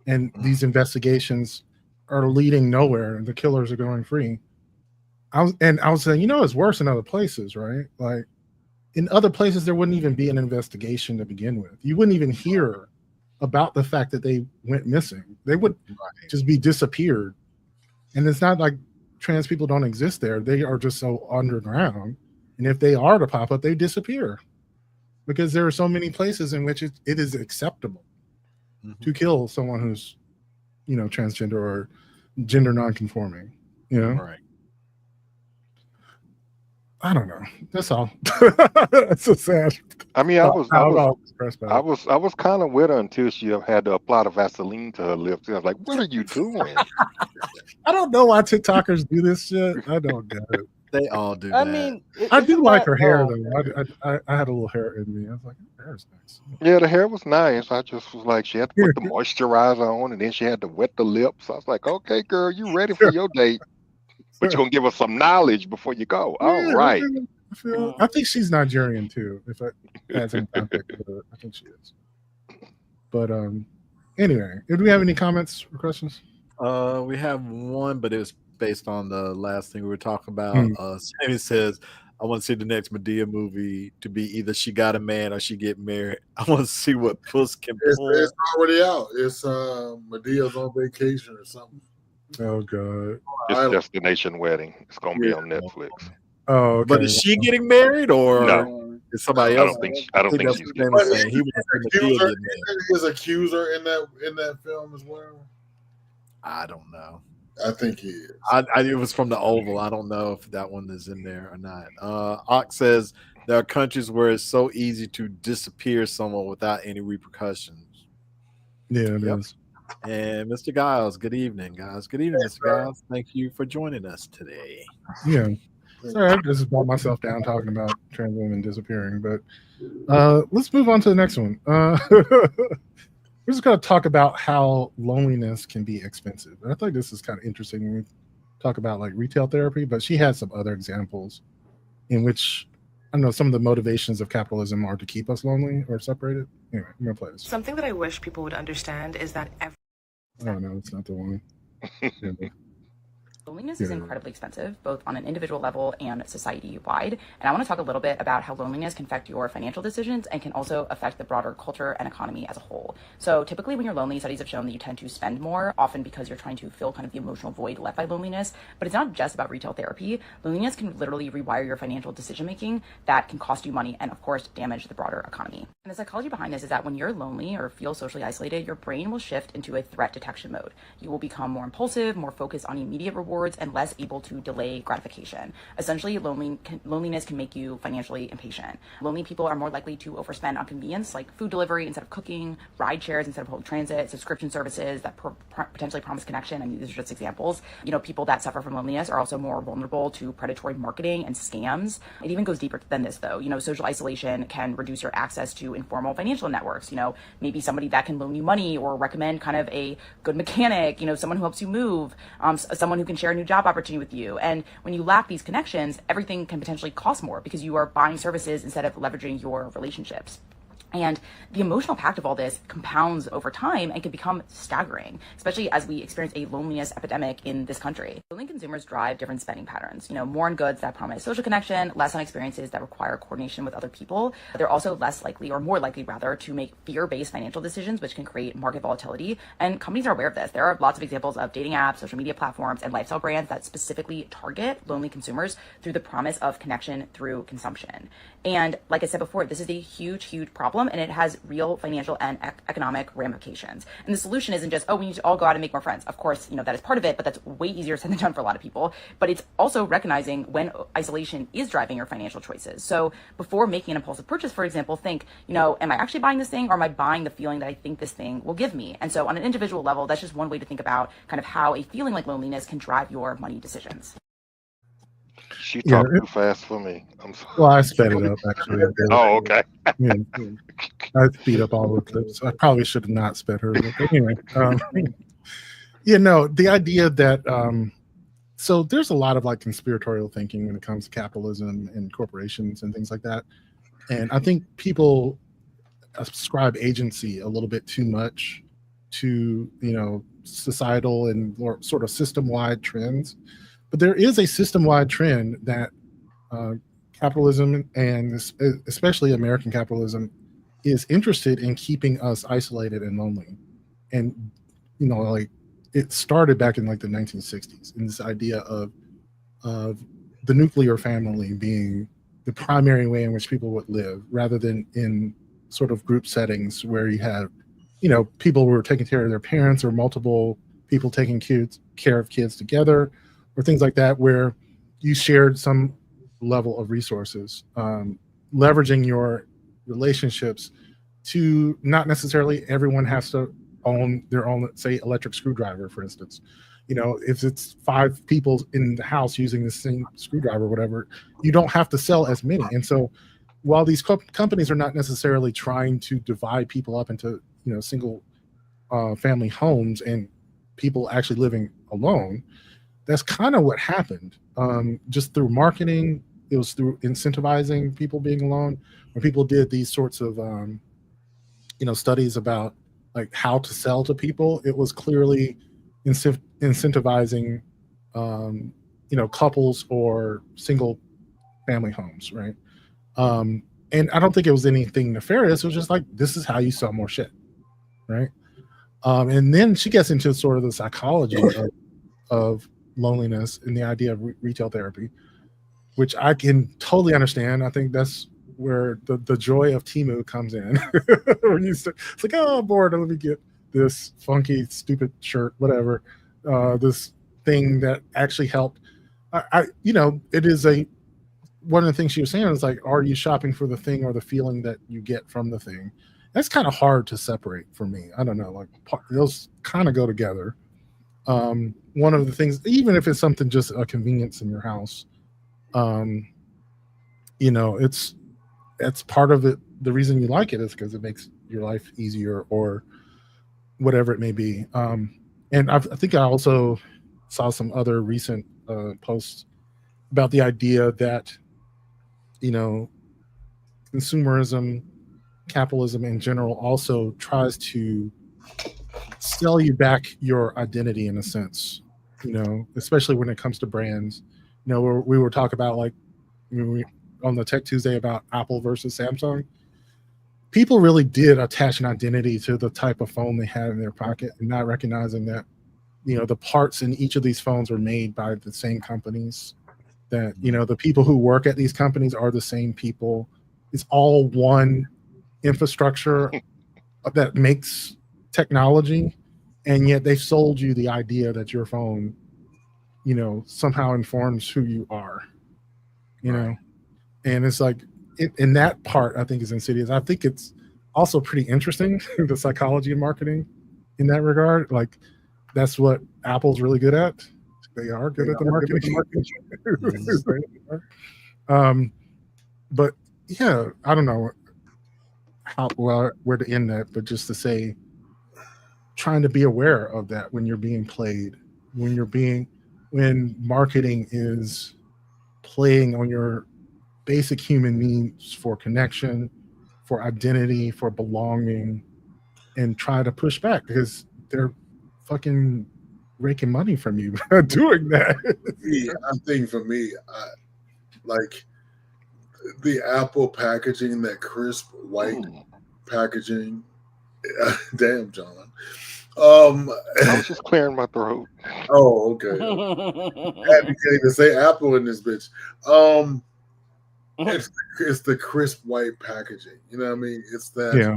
and these investigations are leading nowhere, and the killers are going free. I was saying, it's worse in other places, right? Like in other places, there wouldn't even be an investigation to begin with. You wouldn't even hear about the fact that they went missing. They would just be disappeared. And it's not like trans people don't exist there. They are just so underground. And if they are to pop up, they disappear because there are so many places in which it is acceptable to kill someone who's, transgender or gender nonconforming, Right. I don't know. That's all. It's so sad. I mean, I was kind of with her until she had to apply the Vaseline to her lips. I was like, "What are you doing?" I don't know why TikTokers do this shit. I don't get it. They all do. I that. mean, I do like her hair though. I had a little hair in me. I was like, her hair's nice. Yeah, the hair was nice. I just was like, she had to put the moisturizer on, and then she had to wet the lips. I was like, "Okay, girl, you ready for your date? But you're gonna give us some knowledge before you go." All right. I think she's Nigerian too. If I had some contact with her, I think she is. But anyway, do we have any comments or questions? We have one, but it was based on the last thing we were talking about. Sammy says, "I want to see the next Medea movie to be either she got a man or she get married. I want to see what puss can pull." It's already out. It's Medea's on vacation or something. Oh god, it's Destination Wedding. It's gonna be on Netflix. Oh, okay. But is she getting married or no? Is somebody else? I don't think she's getting married. He was his accuser in that film as well. I don't know. I think he is. It was from the Oval. I don't know if that one is in there or not. Ox says there are countries where it's so easy to disappear someone without any repercussions. Yeah, it is. And Mr. Giles, good evening, guys. Good evening, Mr. Giles. Thank you for joining us today. Yeah. Sorry, I just brought myself down talking about trans women disappearing, but let's move on to the next one. We're just going to talk about how loneliness can be expensive. And I think this is kind of interesting when we talk about like retail therapy, but she has some other examples in which, I don't know, some of the motivations of capitalism are to keep us lonely or separated. Anyway, I'm going to play this. Something that I wish people would understand is that Oh, no, it's not the one. Loneliness is incredibly expensive, both on an individual level and society-wide. And I want to talk a little bit about how loneliness can affect your financial decisions and can also affect the broader culture and economy as a whole. So typically when you're lonely, studies have shown that you tend to spend more, often because you're trying to fill kind of the emotional void left by loneliness. But it's not just about retail therapy. Loneliness can literally rewire your financial decision-making that can cost you money and, of course, damage the broader economy. And the psychology behind this is that when you're lonely or feel socially isolated, your brain will shift into a threat detection mode. You will become more impulsive, more focused on immediate rewards, and less able to delay gratification. Essentially, loneliness can make you financially impatient. Lonely people are more likely to overspend on convenience like food delivery instead of cooking, ride shares instead of public transit, subscription services that potentially promise connection. I mean, these are just examples. People that suffer from loneliness are also more vulnerable to predatory marketing and scams. It even goes deeper than this though. Social isolation can reduce your access to informal financial networks. Maybe somebody that can loan you money or recommend kind of a good mechanic, someone who helps you move, someone who can share a new job opportunity with you. And when you lack these connections, everything can potentially cost more because you are buying services instead of leveraging your relationships. And the emotional impact of all this compounds over time and can become staggering, especially as we experience a loneliness epidemic in this country. Lonely consumers drive different spending patterns, more on goods that promise social connection, less on experiences that require coordination with other people. They're also less likely, or more likely rather, to make fear-based financial decisions, which can create market volatility. And companies are aware of this. There are lots of examples of dating apps, social media platforms, and lifestyle brands that specifically target lonely consumers through the promise of connection through consumption. And like I said before, this is a huge, huge problem, and it has real financial and economic ramifications. And the solution isn't just, we need to all go out and make more friends. Of course, that is part of it, but that's way easier said than done for a lot of people. But it's also recognizing when isolation is driving your financial choices. So before making an impulsive purchase, for example, think, am I actually buying this thing, or am I buying the feeling that I think this thing will give me? And so on an individual level, that's just one way to think about kind of how a feeling like loneliness can drive your money decisions. She talked too fast for me. I'm sorry. Well, I sped it up actually. Oh, okay. Yeah. I speed up all the clips. I probably should have not sped her. But anyway, the idea that so there's a lot of like conspiratorial thinking when it comes to capitalism and corporations and things like that. And I think people ascribe agency a little bit too much to, societal and sort of system-wide trends. But there is a system-wide trend that capitalism, and especially American capitalism, is interested in keeping us isolated and lonely. And, like it started back in like the 1960s in this idea of the nuclear family being the primary way in which people would live, rather than in sort of group settings where you have, people who are taking care of their parents, or multiple people taking care of kids together, or things like that, where you shared some level of resources, leveraging your relationships to not necessarily everyone has to own their own, say, electric screwdriver, for instance. If it's 5 people in the house using the same screwdriver or whatever, you don't have to sell as many. And so while these companies are not necessarily trying to divide people up into, single family homes and people actually living alone, that's kind of what happened. Just through marketing, it was through incentivizing people being alone. When people did these sorts of, studies about like how to sell to people, it was clearly incentivizing, couples or single family homes, right? And I don't think it was anything nefarious. It was just like, this is how you sell more shit, right? And then she gets into sort of the psychology of loneliness and the idea of retail therapy, which I can totally understand. I think that's where the joy of Temu comes in. When it's like, oh, I'm bored, let me get this funky, stupid shirt, whatever. This thing that actually helped. It is one of the things she was saying is like, are you shopping for the thing or the feeling that you get from the thing? That's kind of hard to separate for me. I don't know, like those kind of go together. One of the things, even if it's something just a convenience in your house, it's part of it. The reason you like it is because it makes your life easier or whatever it may be. And I think I also saw some other recent posts about the idea that, consumerism, capitalism in general also tries to sell you back your identity in a sense, especially when it comes to brands. We were talking about like on the Tech Tuesday about Apple versus Samsung. People really did attach an identity to the type of phone they had in their pocket, and not recognizing that, the parts in each of these phones are made by the same companies, that, the people who work at these companies are the same people. It's all one infrastructure that makes technology, and yet they've sold you the idea that your phone, somehow informs who you are, and it's like, in that part, I think is insidious. I think it's also pretty interesting, the psychology of marketing in that regard. Like, that's what Apple's really good at. They are good at the marketing. But yeah, I don't know where to end that, but just to say, trying to be aware of that when you're being played, when marketing is playing on your basic human needs for connection, for identity, for belonging, and try to push back because they're fucking raking money from you doing that. Yeah, I think for me, like the Apple packaging, that crisp white packaging. Damn, John. I was just clearing my throat. Oh, okay. You can't even say Apple in this bitch. It's the crisp white packaging. You know what I mean? It's that. Yeah.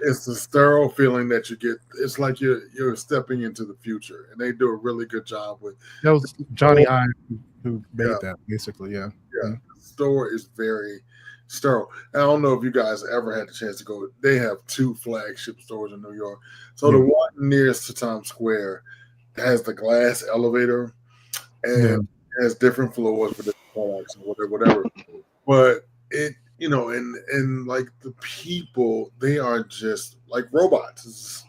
It's the sterile feeling that you get. It's like you're stepping into the future, and they do a really good job with. That was Johnny Ive who made that, basically. Yeah. The store is very sterile. I don't know if you guys ever had the chance to go. They have 2 flagship stores in New York. So the one nearest to Times Square has the glass elevator and has different floors for different products or whatever. But it, and like the people, they are just like robots.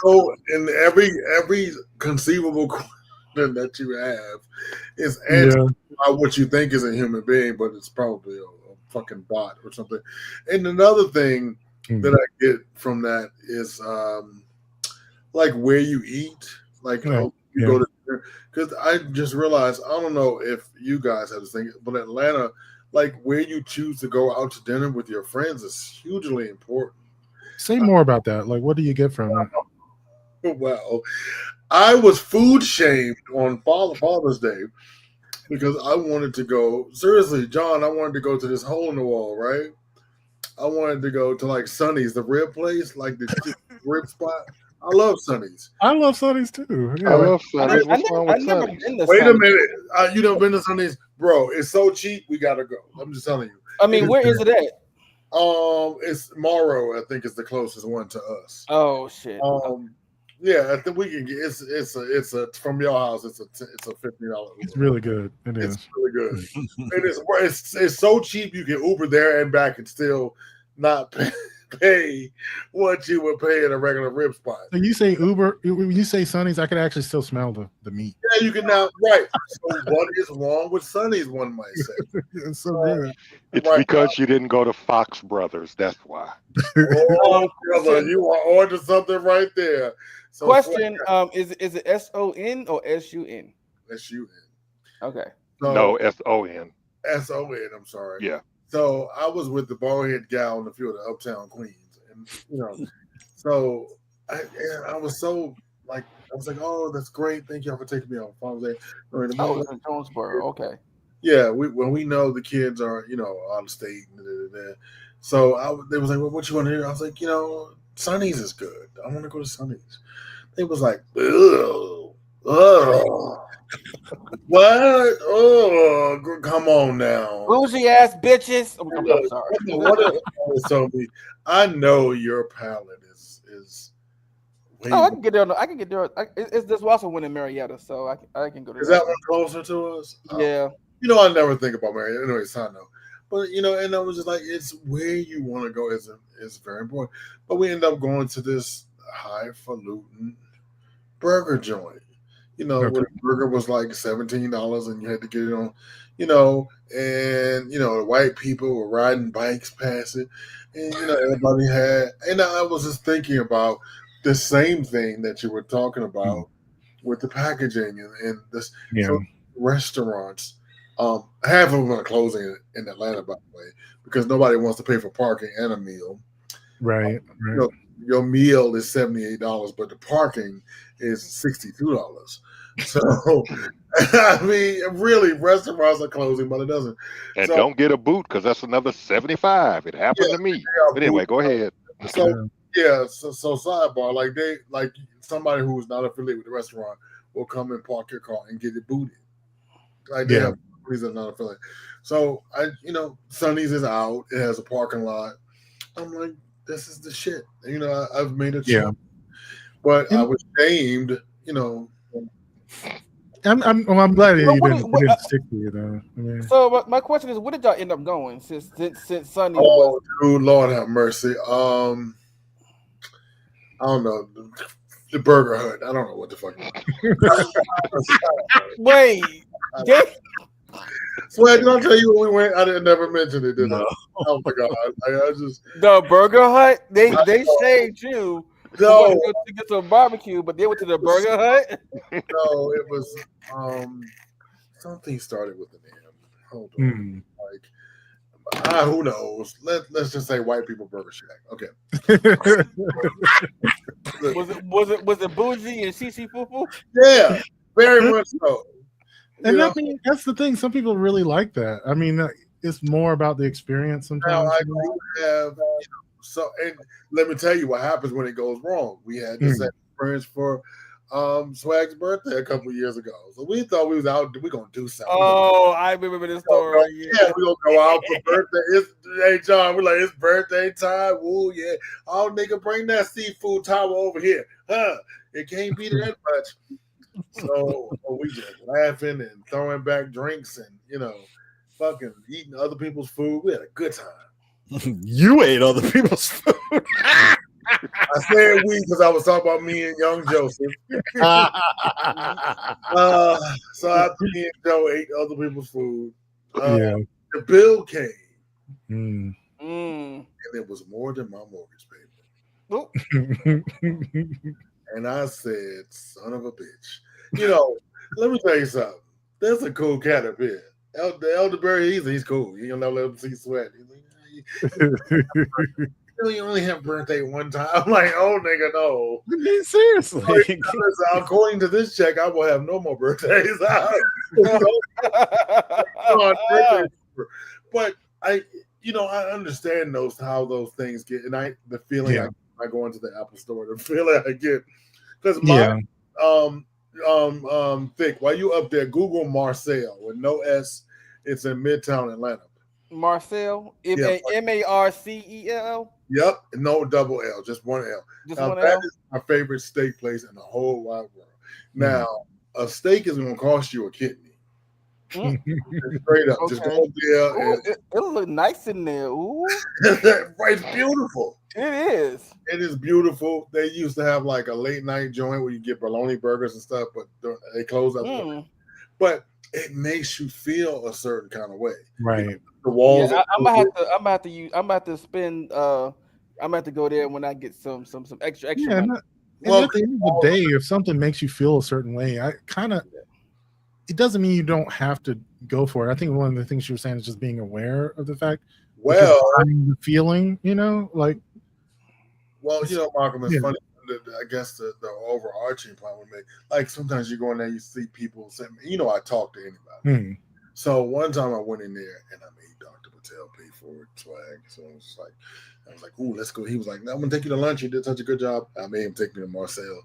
So in every conceivable question that you have is answered by what you think is a human being, but it's probably a fucking bot or something. And another thing that I get from that is like where you eat, like you go to dinner. Because I just realized, I don't know if you guys have this thing, but Atlanta, like where you choose to go out to dinner with your friends is hugely important. Say more about that. Like, what do you get from it? Well, I was food shamed on Father's Day because I wanted to go. Seriously, John, I wanted to go to this hole in the wall, right? I wanted to go to like Sonny's, the rib place, like the rib spot. I love Sonny's. I love Sonny's too. I love Sonny's. What's wrong with Sonny's? Wait a minute. You never been to Sonny's? Bro, it's so cheap. We got to go. I'm just telling you. I mean, where is it at? It's Morrow, I think, is the closest one to us. Oh shit. Yeah, I think we can get it's a from your house. It's a $50. It's really good. It's really good. It's so cheap you can Uber there and back and still not pay what you would pay at a regular rib spot. So you say Uber, when you say Sonny's, I can actually still smell the meat. Yeah, you can now. Right. So what is wrong with Sonny's? One might say. It's so good. It's because you didn't go to Fox Brothers. That's why. Oh, brother, you are onto something right there. So question: is it SON or SUN? SUN. Okay. So, no, SON. SON. I'm sorry. Yeah. So I was with the bald-head gal in the field of Uptown Queens, and so I was so like, I was like, oh, that's great, thank y'all for taking me on Father's Day. Oh, it's in Jonesboro. Okay. Yeah, when we know the kids are out of state, so they was like, well, what you want to hear? I was like, Sonny's is good. I want to go to Sonny's. They was like, ugh. What? Oh, come on now. Bougie ass bitches. I'm sorry. What told me, I know your palate is. I can get there. I can get there. It's this also one in Marietta, so I can go to. Is that one closer to us? Yeah. I never think about Marietta. Anyway, I know. But and I was just like, it's where you want to go is very important. But we end up going to this highfalutin burger joint. Where the burger was like $17 and you had to get it on, and the white people were riding bikes past it, and everybody had. And I was just thinking about the same thing that you were talking about with the packaging and this restaurants. Half of them are closing in Atlanta, by the way, because nobody wants to pay for parking and a meal. Right. Your meal is $78, but the parking is $62. So, I mean, really, restaurants are closing, but it doesn't. And don't get a boot because that's another $75. It happened to me. But anyway, go ahead. So sidebar, like somebody who's not affiliated with the restaurant will come and park your car and get it booted. Like they have companies that are not affiliated. So Sonny's is out. It has a parking lot. I'm like, this is the shit. I've made it. Yeah. But I was shamed. I'm glad that you didn't stick to it. I mean, so my question is, where did y'all end up going since Sonny? Oh, dude, Lord have mercy. I don't know. The Burger Hut. I don't know what the fuck. Wait. Swag, did I tell you when we went? I didn't never mention it, did I? Oh my god! I just the Burger Hut. They saved you. No, to get to a barbecue, but they went to the Burger Hut. No, it was something started with an M. Hold on, who knows? Let's just say White People Burger Shack. Okay. was it bougie and CC Fufu? Yeah, very much so. And I mean, that's the thing. Some people really like that. I mean, it's more about the experience sometimes. Now, I do have so, and let me tell you what happens when it goes wrong. We had this experience for Swag's birthday a couple of years ago. So we thought we was out. We're gonna do something. Oh, I remember this story. Yeah, we're gonna go out for birthday. Hey John, we're like, it's birthday time. Woo, yeah. Oh, nigga, bring that seafood tower over here. It can't be that much. So we just laughing and throwing back drinks and fucking eating other people's food. We had a good time. You ate other people's food. I said we because I was talking about me and young Joseph. So me and Joe ate other people's food. The bill came, and it was more than my mortgage payment. And I said, "Son of a bitch." You know, let me tell you something. There's a cool cat up here. The elderberry, he's cool. You don't let him see sweat. You only have birthday one time. I'm like, oh nigga, no. Seriously. According to this check, I will have no more birthdays. But I understand how those things get, and the feeling I go into the Apple store, the feeling I get, because my Thick, while you up there, Google Marcel with no S. It's in Midtown Atlanta. Marcel, Marcel. Yep, no double L, just one L. That is my favorite steak place in the whole wide world. Now, a steak is going to cost you a kidney. Straight up, just go there. It'll look nice in there. Ooh, it's beautiful. It is. It is beautiful. They used to have like a late night joint where you get bologna burgers and stuff, but they closed up. But it makes you feel a certain kind of way, right? The walls. I'm gonna have to go there when I get some extra money. Well, at the end of the day, if something makes you feel a certain way, it doesn't mean you don't have to go for it. I think one of the things you were saying is just being aware of the fact. Well, the feeling, like. Well, Malcolm, it's funny. I guess the overarching point would make, like, sometimes you go in there, you see people saying, I talk to anybody. So one time I went in there and I made Dr. Patel pay for it, swag. So I was like, ooh, let's go. He was like, no, I'm gonna take you to lunch. You did such a good job. I made him take me to Marcel.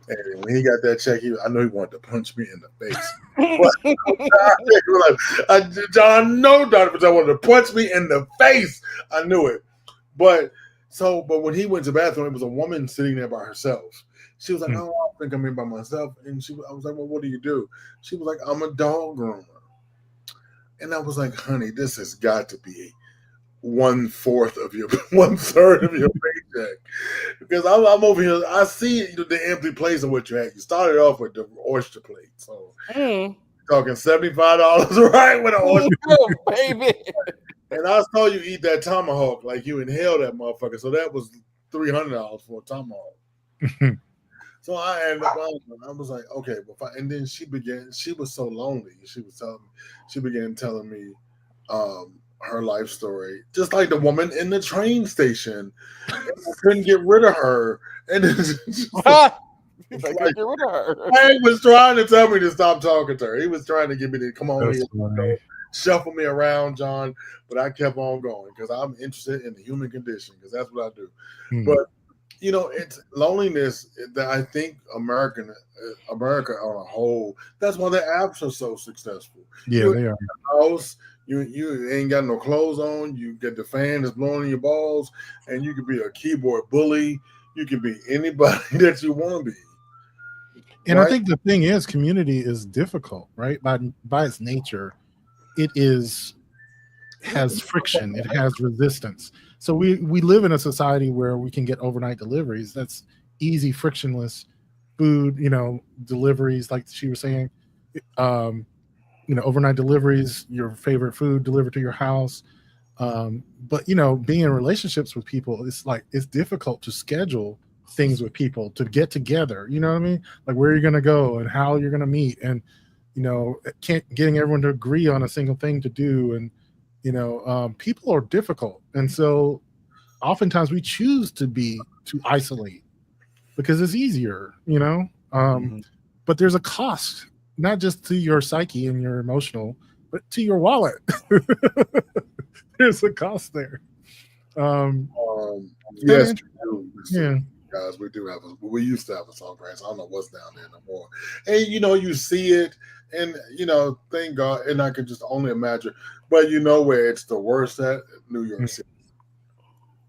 And when he got that check, I know he wanted to punch me in the face. John, I know Dr. Patel wanted to punch me in the face. I knew it. But when he went to the bathroom, it was a woman sitting there by herself. She was like, "No, I don't think I'm in by myself." And I was like, "Well, what do you do?" She was like, "I'm a dog groomer." And I was like, "Honey, this has got to be 1/3 of your paycheck, because I'm over here. I see the empty place of what you had. You started off with the oyster plate, so talking $75, right? With an oyster, baby." And I saw you eat that tomahawk, like you inhaled that motherfucker. So that was $300 for a tomahawk. So I ended up, I was like, okay, and then she was so lonely. She began telling me her life story, just like the woman in the train station. I couldn't get rid of her. And then get rid of her. He was trying to tell me to stop talking to her. He was trying to get me to come on here. Shuffle me around, John, but I kept on going because I'm interested in the human condition, because that's what I do. But it's loneliness that I think America on a whole. That's why the apps are so successful. Yeah, they are. House, you ain't got no clothes on. You get the fan that's blowing in your balls, and you can be a keyboard bully. You can be anybody that you want to be. And right? I think the thing is, community is difficult, right? By its nature. It has friction. It has resistance. So we live in a society where we can get overnight deliveries. That's easy, frictionless food, deliveries, like she was saying, overnight deliveries, your favorite food delivered to your house. But being in relationships with people, it's difficult to schedule things with people, to get together. You know what I mean? Like, where you're going to go and how you're going to meet, and getting everyone to agree on a single thing to do. And, people are difficult. And so oftentimes we choose to isolate because it's easier, but there's a cost, not just to your psyche and your emotional, but to your wallet. There's a cost there. Yes, yeah. Guys, we used to have a song, I don't know what's down there no more. And you see it, and thank God, and I can just only imagine. But where it's the worst at? New York City.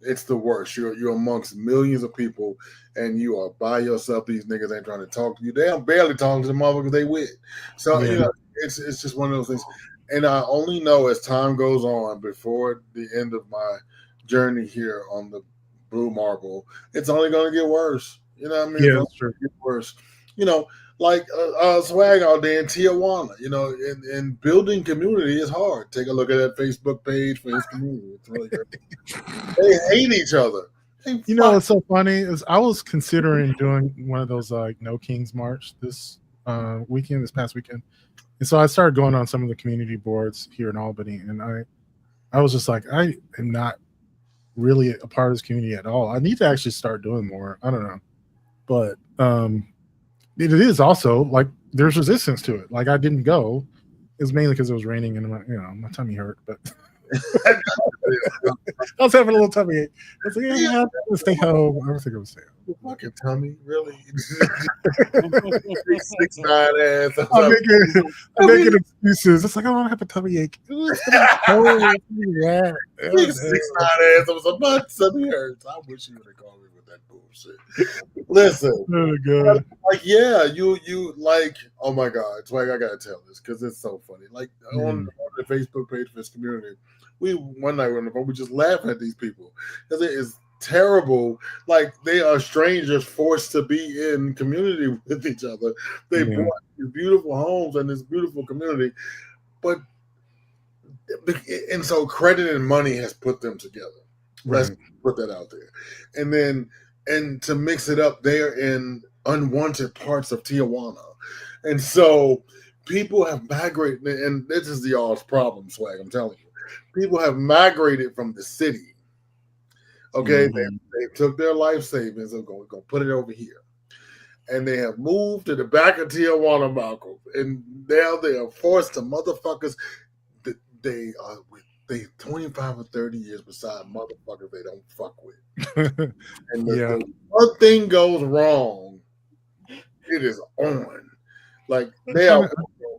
It's the worst. You're amongst millions of people, and you are by yourself. These niggas ain't trying to talk to you. They are barely talking to the motherfuckers they with. So it's just one of those things. And I only know as time goes on, before the end of my journey here on the Blue Marble, it's only going to get worse. You know what I mean? It's Yeah, only that's true. gonna get worse. You know, like swag out there in Tijuana. You know, and building community is hard. Take a look at that Facebook page for his community. It's really great. They hate each other. You know what's so funny is I was considering doing one of those like No Kings March this past weekend, and so I started going on some of the community boards here in Albany, and I was just like, I am not really a part of this community at all. I need to actually start doing more. I don't know, but it is also like there's resistance to it. Like I didn't go. It was mainly because it was raining and my tummy hurt, but. I was having a little tummy ache. I was like, yeah, I'm gonna stay home. I was going to stay home. Your fucking tummy, really? 6'9" ass. I'm making excuses. It's like I don't have a tummy ache. It's cold. Yeah. 6'9" ass. I was like, my tummy hurts. I wish you would have called me with that bullshit. Listen, oh god, like yeah, you like. Oh my god, it's like I gotta tell this because it's so funny. Like on the Facebook page for this community, one night we just laugh at these people because it is terrible. Like they are strangers forced to be in community with each other. They bought these beautiful homes and this beautiful community, but and so credit and money has put them together. Let's put that out there, and to mix it up, they're in unwanted parts of Tijuana, and so people have migrated, and this is the y'all's problem, swag. I'm telling you, people have migrated from the city. Okay, they took their life savings and going to put it over here, and they have moved to the back of Tijuana, Malcolm, and now they are forced to motherfuckers. They are with 25 or 30 years beside motherfuckers they don't fuck with. And the one thing goes wrong, it is on. Like they are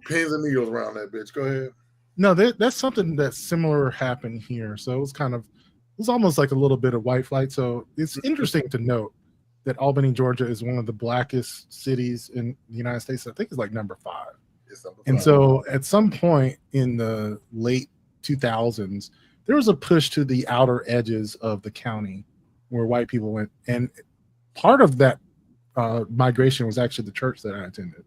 pins and needles around that bitch. Go ahead. No, that's something that's similar happened here. So it was almost like a little bit of white flight. So it's interesting to note that Albany, Georgia is one of the blackest cities in the United States. I think it's like number 5. And so at some point in the late 2000s, there was a push to the outer edges of the county where white people went. And part of that migration was actually the church that I attended.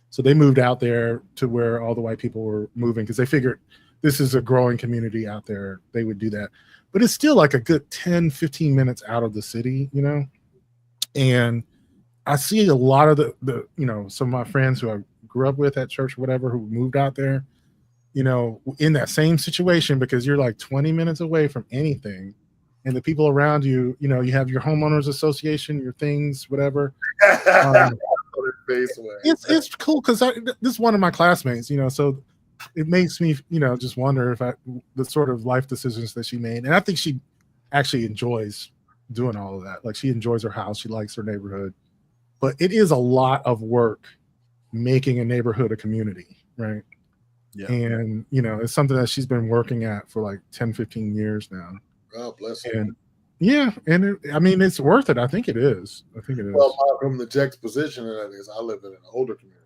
So they moved out there to where all the white people were moving because they figured this is a growing community out there. They would do that. But it's still like a good 10, 15 minutes out of the city, you know? And I see a lot of the some of my friends who I grew up with at church or whatever who moved out there, in that same situation because you're like 20 minutes away from anything. And the people around you, you have your homeowners association, your things, whatever. It's cool because this is one of my classmates, so it makes me, just wonder if the sort of life decisions that she made. And I think she actually enjoys doing all of that. Like she enjoys her house. She likes her neighborhood. But it is a lot of work making a neighborhood a community, right? Yeah. And, it's something that she's been working at for like 10, 15 years now. God bless her. And yeah, and it's worth it. I think it is. Well, from the juxtaposition of that is I live in an older community.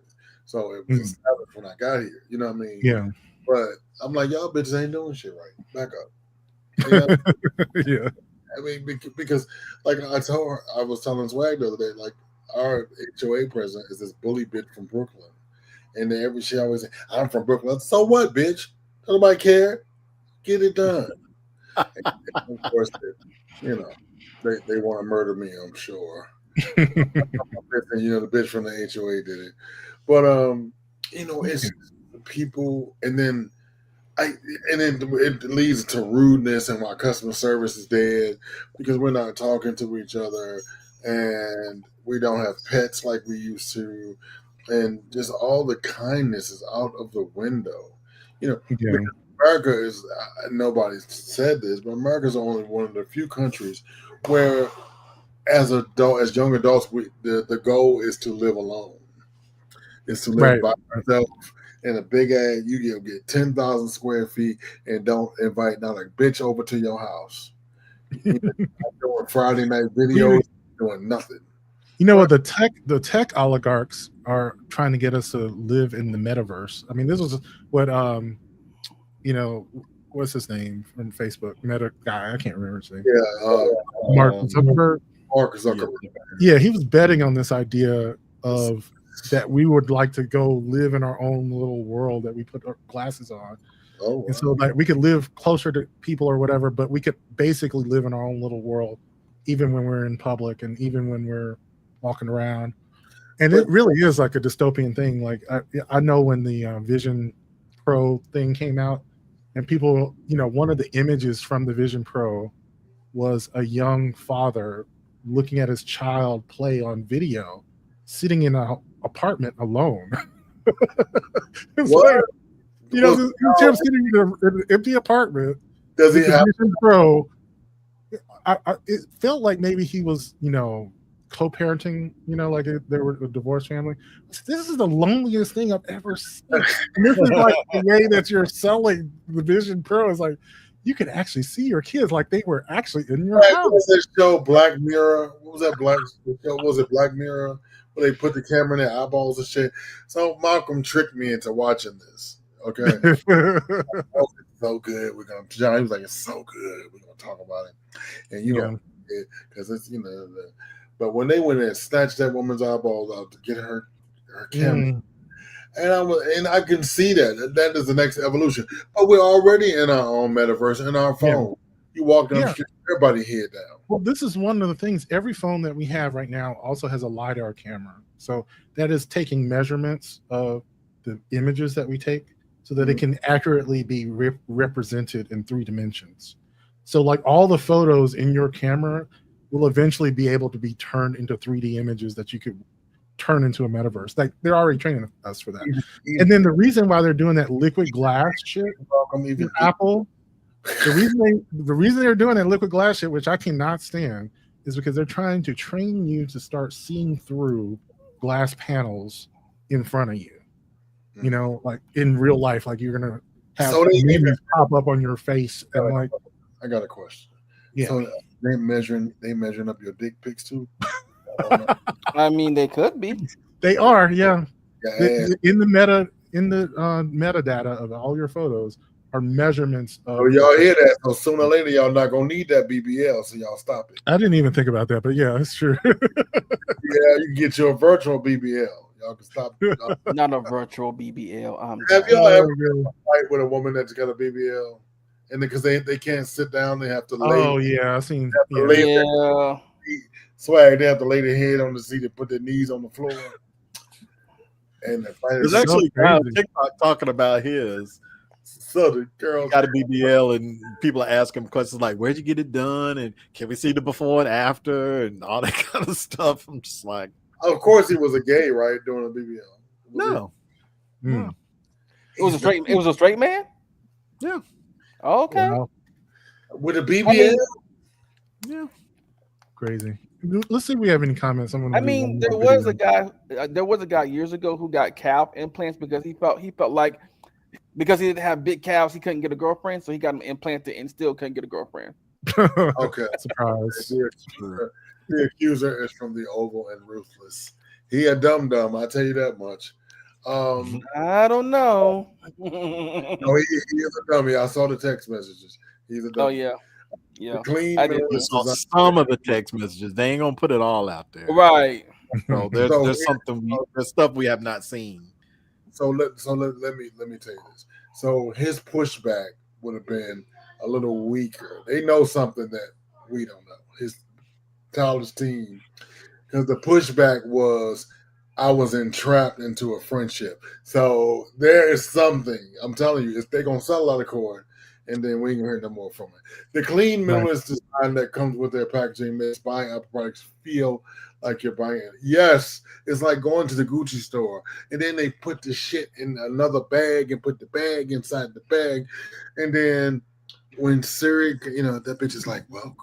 So it was established when I got here. You know what I mean? Yeah. But I'm like, y'all bitches ain't doing shit right. Back up. Yeah. I mean, because like I was telling Swag the other day, like our HOA president is this bully bitch from Brooklyn. And she always say, I'm from Brooklyn. So what, bitch? Nobody care. Get it done. And of course, they want to murder me, I'm sure. The bitch from the HOA did it. But it's people, and then it leads to rudeness and why customer service is dead because we're not talking to each other and we don't have pets like we used to, and just all the kindness is out of the window. America is nobody's said this, but America is only one of the few countries where, as young adults, the goal is to live alone. Is to live by yourself in a big ass. You get 10,000 square feet and don't invite not a bitch over to your house. Doing Friday night videos, doing nothing. You know what? The tech oligarchs are trying to get us to live in the metaverse. I mean, this was what you know, what's his name from Facebook? Meta guy. I can't remember his name. Yeah, Mark Zuckerberg. Mark Zuckerberg. Yeah, he was betting on this idea of that we would like to go live in our own little world that we put our glasses on. Oh, wow. And so like we could live closer to people or whatever, but we could basically live in our own little world, even when we're in public and even when we're walking around. And it really is like a dystopian thing. Like I know when the Vision Pro thing came out, and people, you know, one of the images from the Vision Pro was a young father looking at his child play on video, sitting in an apartment alone. It's What? like, you know, this him sitting in an empty apartment. Does he with the have? Vision Pro? It felt like maybe he was, you know, co-parenting, you know, like they were a divorced family. This is the loneliest thing I've ever seen. And this is like the way that you're selling the Vision Pro is like you could actually see your kids like they were actually in your house. What was that show, Black Mirror? What was that show? Was it Black Mirror? Where they put the camera in their eyeballs and shit. So Malcolm tricked me into watching this. Okay. It's so good. John, he was like, it's so good. We're gonna talk about it. And you know, because it's, you know, but when they went and snatched that woman's eyeballs out to get her camera, and I can see that is the next evolution. But we're already in our own metaverse in our phone. You walk down the street, everybody head down. Well, this is one of the things. Every phone that we have right now also has a LiDAR camera, so that is taking measurements of the images that we take, so that it can accurately be represented in 3 dimensions. So, like all the photos in your camera will eventually be able to be turned into 3D images that you could turn into a metaverse. Like they're already training us for that. And then the reason why they're doing that liquid glass shit, Apple, the reason they're doing that liquid glass shit, which I cannot stand, is because they're trying to train you to start seeing through glass panels in front of you. You know, like in real life, like you're gonna have memes pop up on your face. And like, I got a question. Yeah. So they measuring up your dick pics too? I mean, they could be. They are, yeah. In the metadata of all your photos are measurements of. Oh, y'all hear that? So sooner or later, y'all not gonna need that BBL, so y'all stop it. I didn't even think about that, but yeah, that's true. Yeah, you can get your virtual BBL. Y'all can stop. Not a virtual BBL. Have y'all ever fight with a woman that's got a BBL, and because they can't sit down, they have to lay. Oh yeah, I seen. Swag, they have to lay their head on the seat and put their knees on the floor. And the fight there's actually a guy on TikTok talking about his. So the girl got a BBL, and people are asking questions like, "Where'd you get it done?" and "Can we see the before and after?" and all that kind of stuff. I'm just like, of course he was a gay, right? Doing a BBL. No. It was a straight man. Yeah. Okay. Wow. With a BBL. Yeah. Crazy. Let's see if we have any comments. I mean, there was a guy years ago who got calf implants because he felt like because he didn't have big calves, he couldn't get a girlfriend, so he got them implanted and still couldn't get a girlfriend. Okay. Surprise. The accuser is from the Oval and Ruthless. He a dum-dum, I tell you that much. I don't know. No, he is a dummy. I saw the text messages. He's a dummy. Oh yeah. Yeah. Clean I saw some of the text messages. They ain't gonna put it all out there. Right. So there's stuff we have not seen. So let me tell you this. So his pushback would have been a little weaker. They know something that we don't know. His college team, because the pushback was, I was entrapped into a friendship. So there is something. I'm telling you, they're gonna sell a lot of cord, and then we ain't gonna hear no more from it. The clean minimalist design that comes with their packaging makes buying Apple products feel like you're buying it. Yes, it's like going to the Gucci store, and then they put the shit in another bag and put the bag inside the bag, and then when Siri, that bitch is like, welcome.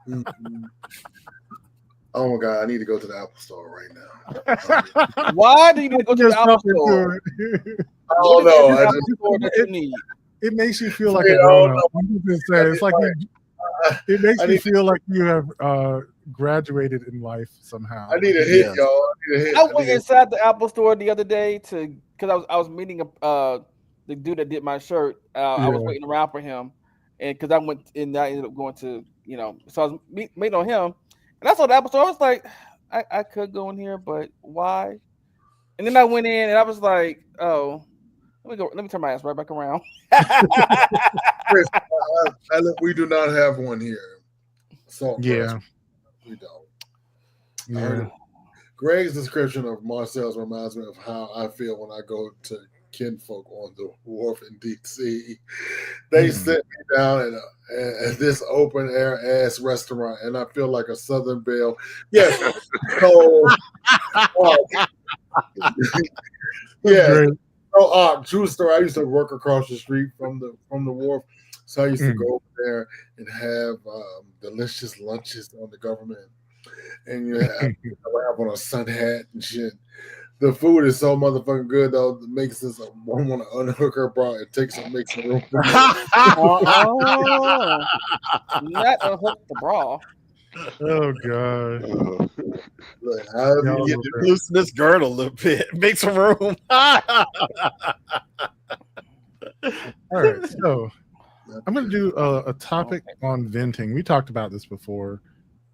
Mm-hmm. Oh my God, I need to go to the Apple store right now. Why do you need to go to the Apple store? I don't know. It makes you feel like a grown-up. It's like it makes you feel like you have graduated in life somehow. I need a hit, y'all. I went inside the Apple store the other day because I was meeting the dude that did my shirt. I was Yeah. waiting around for him, and because I went and I ended up going to so I was meeting on him, and I saw the episode. I was like, I could go in here, but why? And then I went in and I was like, oh, let me turn my ass right back around. Chris, we do not have one here. Salt Yeah. press. We don't. Yeah. Greg's description of Marcel's reminds me of how I feel when I go to kinfolk on the wharf in DC. They sit me down at this open air ass restaurant, and I feel like a Southern belle. Yes, so yeah. Oh, true story. I used to work across the street from the wharf, so I used to go over there and have delicious lunches on the government, and you have on a sun hat and shit. The food is so motherfucking good though. It makes us want to unhook her bra and take some make some room for me. Not unhook the bra. Oh god. Look, however you get loosen this girdle a little bit. Make some room. All right, so I'm going to do a topic on venting. We talked about this before,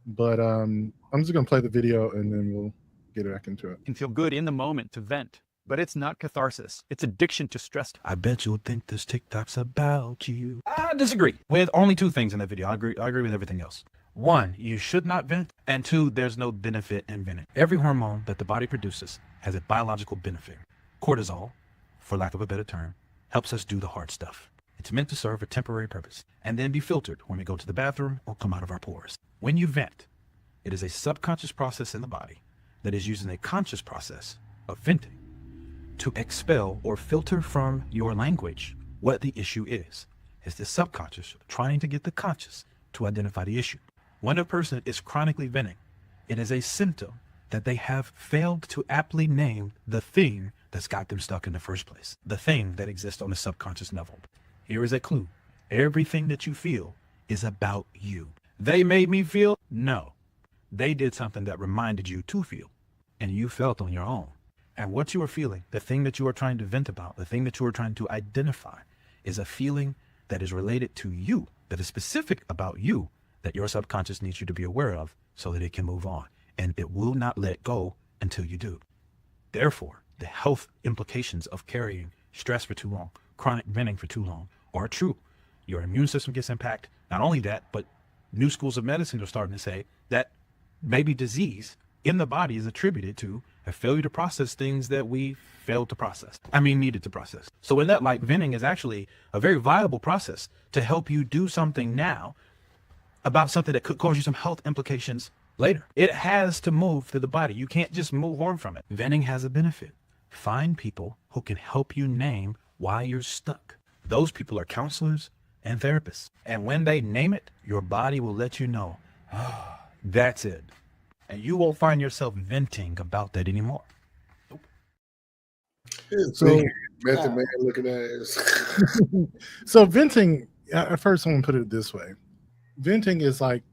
but I'm just going to play the video and then we'll get back into it. Can feel good in the moment to vent, but it's not catharsis. It's addiction to stress. I bet you'll think this TikTok's about you. I disagree with only two things in that video. I agree with everything else. One, you should not vent, and two, there's no benefit in venting. Every hormone that the body produces has a biological benefit. Cortisol, for lack of a better term, helps us do the hard stuff. It's meant to serve a temporary purpose and then be filtered when we go to the bathroom or come out of our pores. When you vent, it is a subconscious process in the body that is using a conscious process of venting to expel or filter from your language what the issue is. It's the subconscious trying to get the conscious to identify the issue. When a person is chronically venting, it is a symptom that they have failed to aptly name the thing that's got them stuck in the first place, the thing that exists on the subconscious level. Here is a clue. Everything that you feel is about you. They made me feel? No. They did something that reminded you to feel, and you felt on your own. And what you are feeling, the thing that you are trying to vent about, the thing that you are trying to identify, is a feeling that is related to you, that is specific about you, that your subconscious needs you to be aware of so that it can move on. And it will not let go until you do. Therefore, the health implications of carrying stress for too long, chronic venting for too long, are true. Your immune system gets impacted. Not only that, but new schools of medicine are starting to say that maybe disease in the body is attributed to a failure to process things that we needed to process. So in that light, venting is actually a very viable process to help you do something now about something that could cause you some health implications later. It has to move through the body. You can't just move on from it. Venting has a benefit. Find people who can help you name why you're stuck. Those people are counselors and therapists. And when they name it, your body will let you know, that's it. And you won't find yourself venting about that anymore. So, Method Man looking at us. So venting, I've heard someone put it this way. Venting is like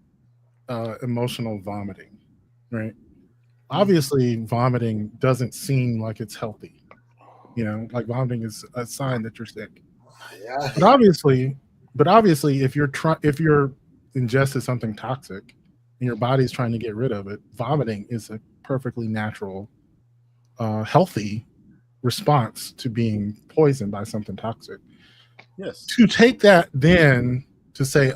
emotional vomiting, right? Obviously, vomiting doesn't seem like it's healthy. Like vomiting is a sign that you're sick. Yeah. But obviously, if you're ingested something toxic and your body's trying to get rid of it, vomiting is a perfectly natural, healthy response to being poisoned by something toxic. Yes. To take that then to say,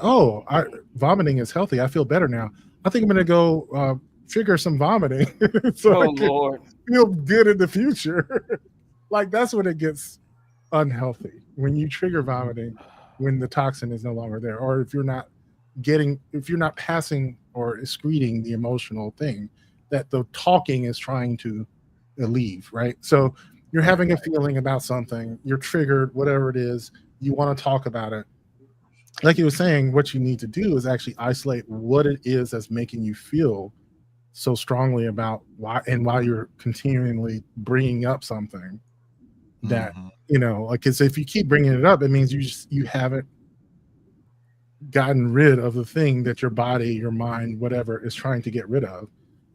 vomiting is healthy, I feel better now. I think I'm going to go trigger some vomiting so I can feel good in the future. Like that's when it gets unhealthy, when you trigger vomiting, when the toxin is no longer there, or if you're not passing or excreting the emotional thing that the talking is trying to leave, right? So you're having a feeling about something, you're triggered, whatever it is, you want to talk about it. Like you were saying, what you need to do is actually isolate what it is that's making you feel so strongly about why you're continually bringing up something that, because if you keep bringing it up, it means you haven't gotten rid of the thing that your body, your mind, whatever is trying to get rid of.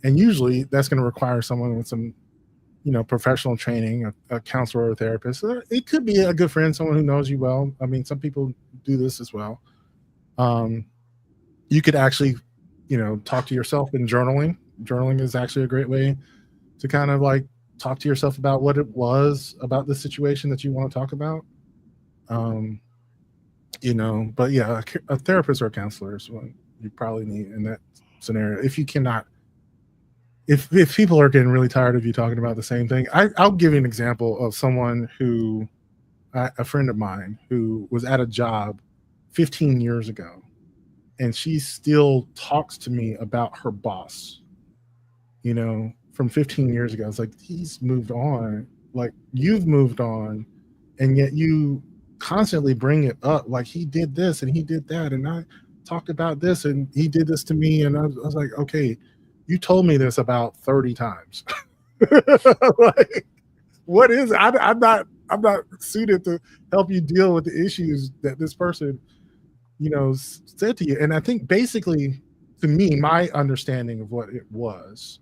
And usually that's going to require someone with some, professional training, a counselor or a therapist. It could be a good friend, someone who knows you well. I mean, some people do this as well. You could actually, talk to yourself in journaling. Journaling is actually a great way to kind of like talk to yourself about what it was about the situation that you want to talk about. But yeah, a therapist or a counselor is what you probably need in that scenario. If you cannot, if people are getting really tired of you talking about the same thing, I'll give you an example of someone who, a friend of mine who was at a job 15 years ago, and she still talks to me about her boss, from 15 years ago. It's like, he's moved on, like you've moved on, and yet you constantly bring it up, like he did this and he did that, and I talked about this and he did this to me, and I was like, okay, you told me this about 30 times. Like, what is it? I'm not suited to help you deal with the issues that this person said to you. And I think basically, to me, my understanding of what it was,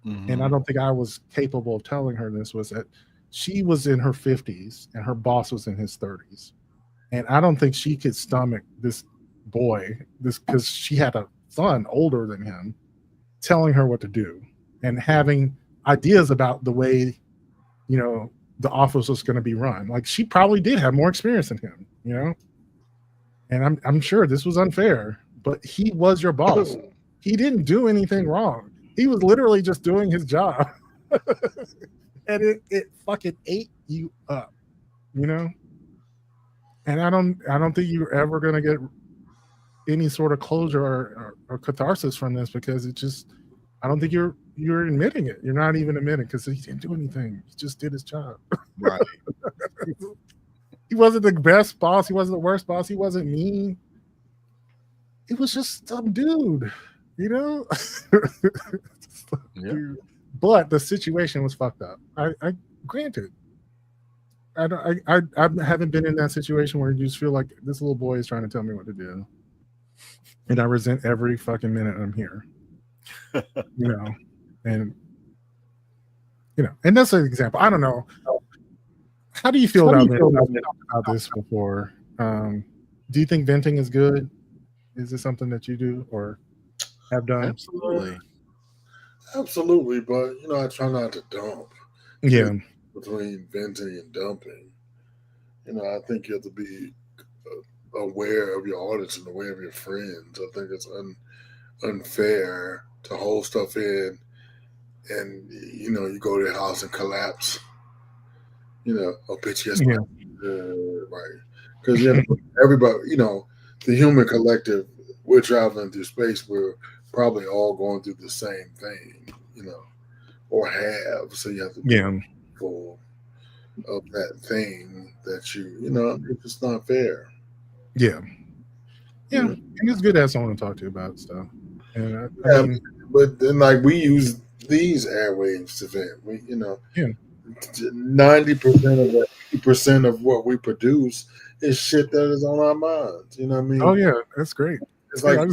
and I don't think I was capable of telling her this, was that she was in her 50s and her boss was in his 30s. And I don't think she could stomach this boy, because she had a son older than him telling her what to do and having ideas about the way, the office was going to be run. Like, she probably did have more experience than him, and I'm sure this was unfair, but he was your boss. He didn't do anything wrong. He was literally just doing his job. And it fucking ate you up, And I don't think you're ever gonna get any sort of closure or catharsis from this, because I don't think you're admitting it. You're not even admitting, because he didn't do anything. He just did his job. Right. He wasn't the best boss. He wasn't the worst boss. He wasn't mean. It was just some dude, Yeah. But the situation was fucked up. I granted. I haven't been in that situation where you just feel like this little boy is trying to tell me what to do, and I resent every fucking minute I'm here. And and that's an example. I don't know. How do you feel about this? I've talked about this before. Do you think venting is good? Is this something that you do or have done? Absolutely, but I try not to dump. Yeah. Between venting and dumping, I think you have to be aware of your audience and aware of your friends. I think it's unfair to hold stuff in, and you go to their house and collapse. A bitch gets right, because everybody, the human collective, we're traveling through space. We're probably all going through the same thing, or have. So you have to be full of that thing that it's just not fair. Yeah. And it's good to have someone to talk to about stuff. And I mean, but then, like, we use these airwaves to vent. 90% of that 80% of what we produce is shit that is on our minds. You know what I mean? Oh yeah, that's great. It's like, I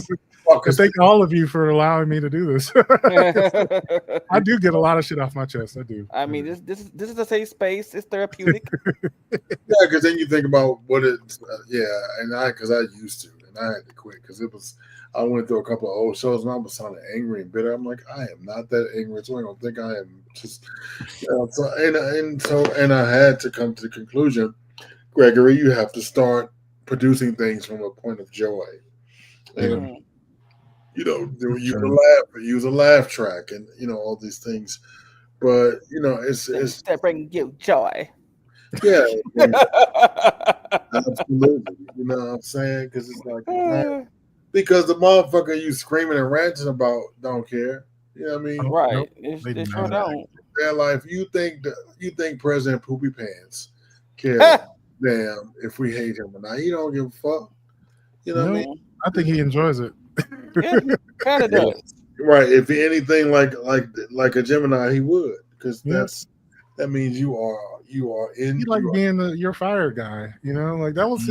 thank all of you for allowing me to do this. I do get a lot of shit off my chest. I do. I mean, this is a safe space. It's therapeutic. Yeah, because then you think about what it's. Because I used to, and I had to quit because it was. I went through a couple of old shows and I was sounding angry and bitter. I'm like, I am not that angry. So I don't think I am. Just and I had to come to the conclusion, Gregory, you have to start producing things from a point of joy. And use a laugh track, and all these things. But it's that bring you joy. Yeah, absolutely. You know what I'm saying? Because it's like because the motherfucker you screaming and ranting about don't care. You know what I mean? Right? They sure don't. Their life. You think President Poopy Pants cares? Damn, if we hate him or not, he don't give a fuck. You know what I mean? I think he enjoys it. Yeah, kind of does. Right. If anything like a Gemini, he would, because that means you are in. He like being your fire guy. Like that was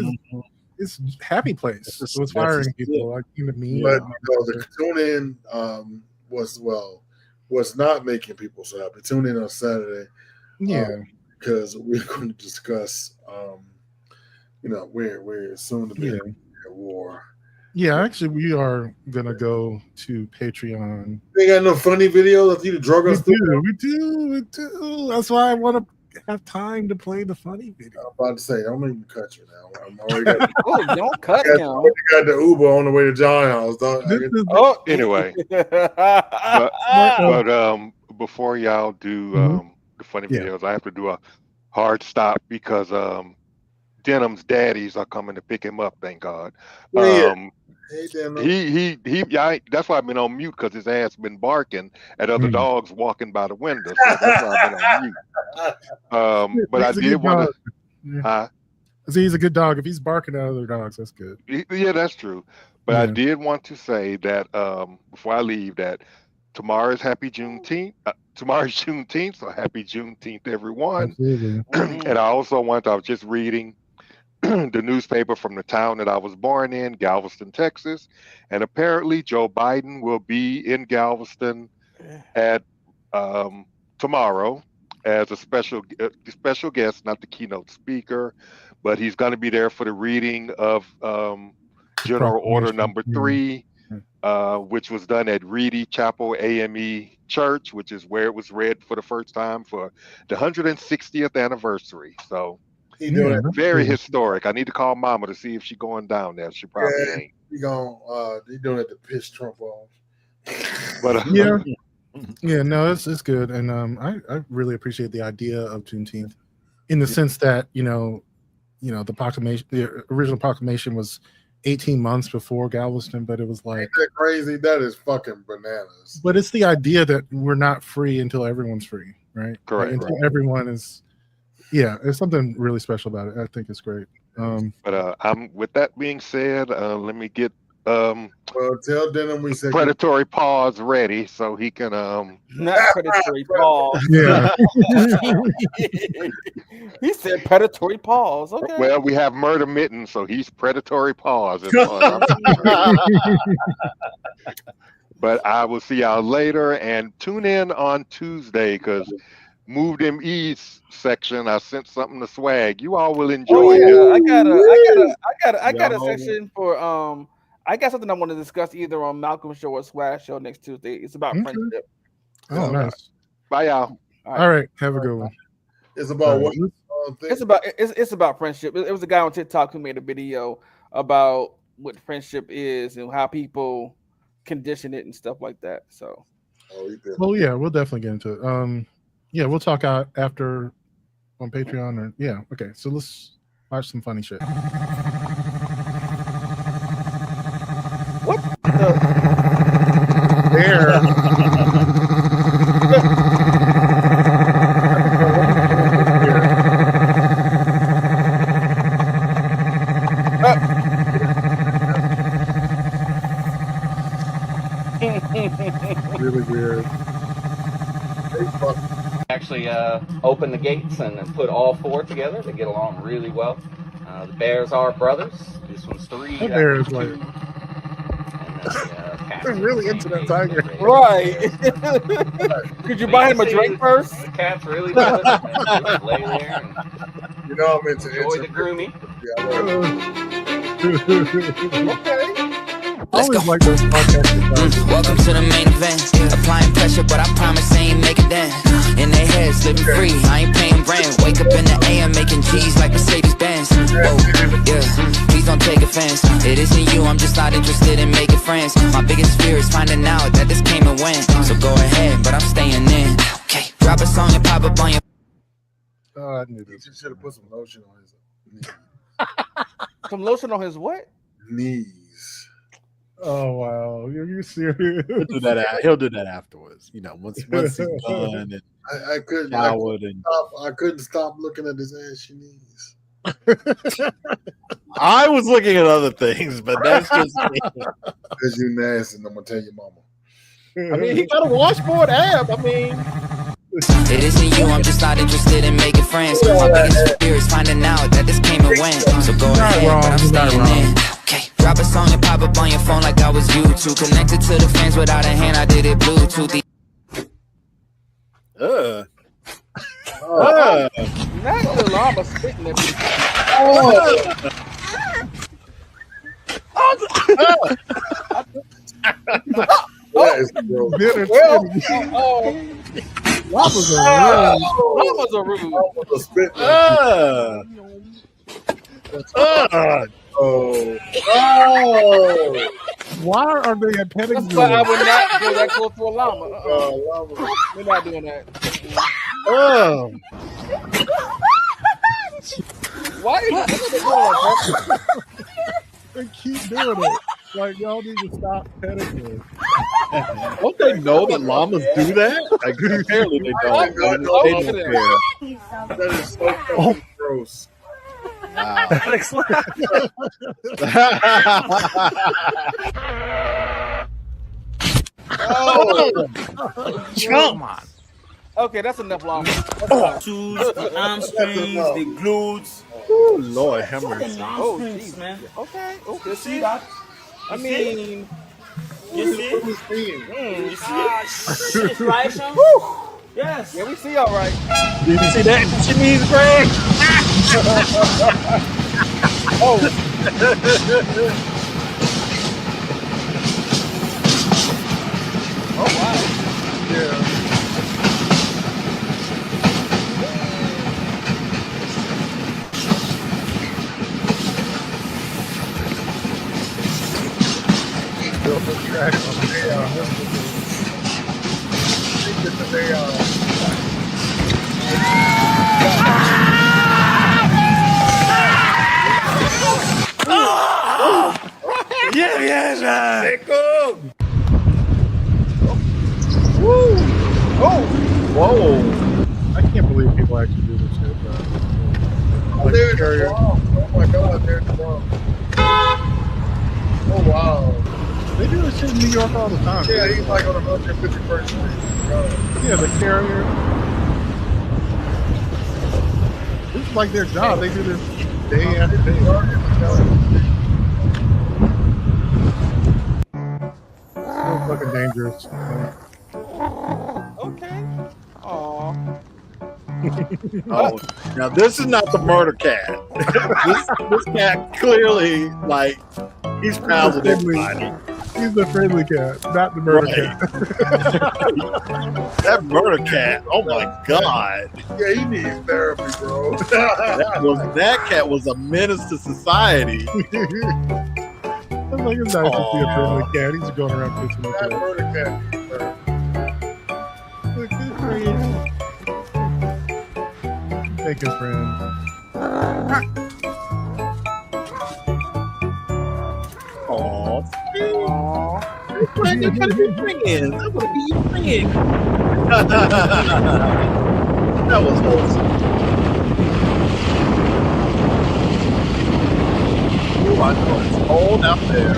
his happy place. It was firing people like in the mean. But the tune in was what's not making people so happy. Tune in on Saturday. Yeah. Because we're going to discuss, we're soon to be at war. Yeah, actually, we are gonna go to Patreon. They got no funny videos of you to drug us through. We do. That's why I want to have time to play the funny video. I'm about to say, don't make me cut you now. I'm already got, don't cut him. got the Uber on the way to John House. Anyway, but before y'all do the funny videos, I have to do a hard stop because Denham's daddies are coming to pick him up. Thank God. Hey, he that's why I've been on mute, because his ass been barking at other dogs walking by the window. So that's why I've been on mute. But I did want to. He's a good dog. If he's barking at other dogs, that's good. Yeah, that's true. But I did want to say that before I leave, that tomorrow is Happy Juneteenth. Tomorrow's Juneteenth, so Happy Juneteenth, everyone. Absolutely. And I also I was just reading the newspaper from the town that I was born in, Galveston, Texas, and apparently Joe Biden will be in Galveston at tomorrow as a special guest, not the keynote speaker, but he's going to be there for the reading of General Order Number 3, which was done at Reedy Chapel AME Church, which is where it was read for the first time for the 160th anniversary. So. Very historic. I need to call Mama to see if she's going down there. She probably ain't. They doing it to piss Trump off. But no, it's good, and I really appreciate the idea of Juneteenth, in the sense that the proclamation, the original proclamation was 18 months before Galveston, but it was like, ain't that crazy? That is fucking bananas. But it's the idea that we're not free until everyone's free, right? Correct. Like, until everyone is. Yeah, there's something really special about it. I think it's great. But I'm with that being said, let me get well, tell Denham we said predatory paws ready so he can not predatory paws. Yeah. He said predatory paws. Okay. Well, we have murder mittens, so he's predatory paws. But I will see y'all later, and tune in on Tuesday, because Move Them East section, I sent something to Swag. You all will enjoy it. I got a section for I got something I want to discuss either on Malcolm's show or Swag show next Tuesday. It's about friendship. Oh, nice. Bye, y'all. All right, have a good one. It's about what? It's about friendship. It was a guy on TikTok who made a video about what friendship is and how people condition it and stuff like that. So, well, yeah, we'll definitely get into it. Yeah, we'll talk out after on Patreon, or okay. So let's watch some funny shit. What the? There. Really weird. Actually open the gates and put all four together. They get along really well. The bears are brothers. This one's 3. The bear is like they're really into that tiger. Right. Could you buy him a drink first? The cat's really love it. Just lay there and I'm into enjoy the grooming. Okay. Let's go. Welcome to the main event. Applying pressure, but I promise I ain't make a dent. In their heads, living free. I ain't paying rent. Wake up in the AM, making G's like Mercedes Benz. Whoa, yeah. Please don't take offense. It isn't you. I'm just not interested in making friends. My biggest fear is finding out that this came and went. So go ahead, but I'm staying in. Okay, drop a song and pop up on your. Oh, I knew this. You should have put some lotion on his knees. Some lotion on his what? Knees. Oh wow, are you serious? He'll do that afterwards. Once he's done and I couldn't stop looking at his ashy knees. I was looking at other things, but that's just me. Because you nasty, and I'm gonna tell your mama. I mean, he got a washboard ab. I mean, it isn't you. I'm just not interested in making friends. My biggest fear is finding out that this came and went. So go ahead, but I'm staying in. Okay, drop a song and pop up on your phone like I was YouTube. Connected to the fans without a hand, I did it Bluetooth. Uh. Not the llama spitting at me. Llamas are rude. Why are they a petting That's why I zoo? would not go that close to a llama. We're not doing that. Why is it They keep doing it. Like, y'all need to stop petting them. Don't they know that llamas do that? Like, apparently they don't. They don't care. That is so fucking gross. Wow. Come on. Okay, that's enough llama. Shoes, the hamstrings, the glutes. Oh, Lord, have mercy. Oh, jeez, man. Okay. You see that? I mean, you see? You see it? Right, Sean? Yes. Yeah, we see all right. Did you see that? She needs Greg. Oh. Oh, wow. Yeah. Built a track on the Whoa. I can't believe people actually do this shit, bro. Like, There's the carrier. bomb. Oh my god, there's the bomb. Oh wow. They do this shit in New York all the time. Yeah, he's like on 151st Street. Yeah, the carrier. This is like their job. They do this day after day. So fucking dangerous. Okay. Aw. Oh, now this is not the murder cat. this cat clearly, like, he's pals with everybody. He's the friendly cat, not the murder cat. That murder cat, oh my god. Yeah, he needs therapy, bro. that cat was a menace to society. I'm like, it's nice to see a friendly cat. He's going around kissing the That cat. murder cat. Look, good friend. Take his friend. Aww. Friend, you gotta be friends. I wanna be your friend. That was awesome. Oh, I know it's cold out there.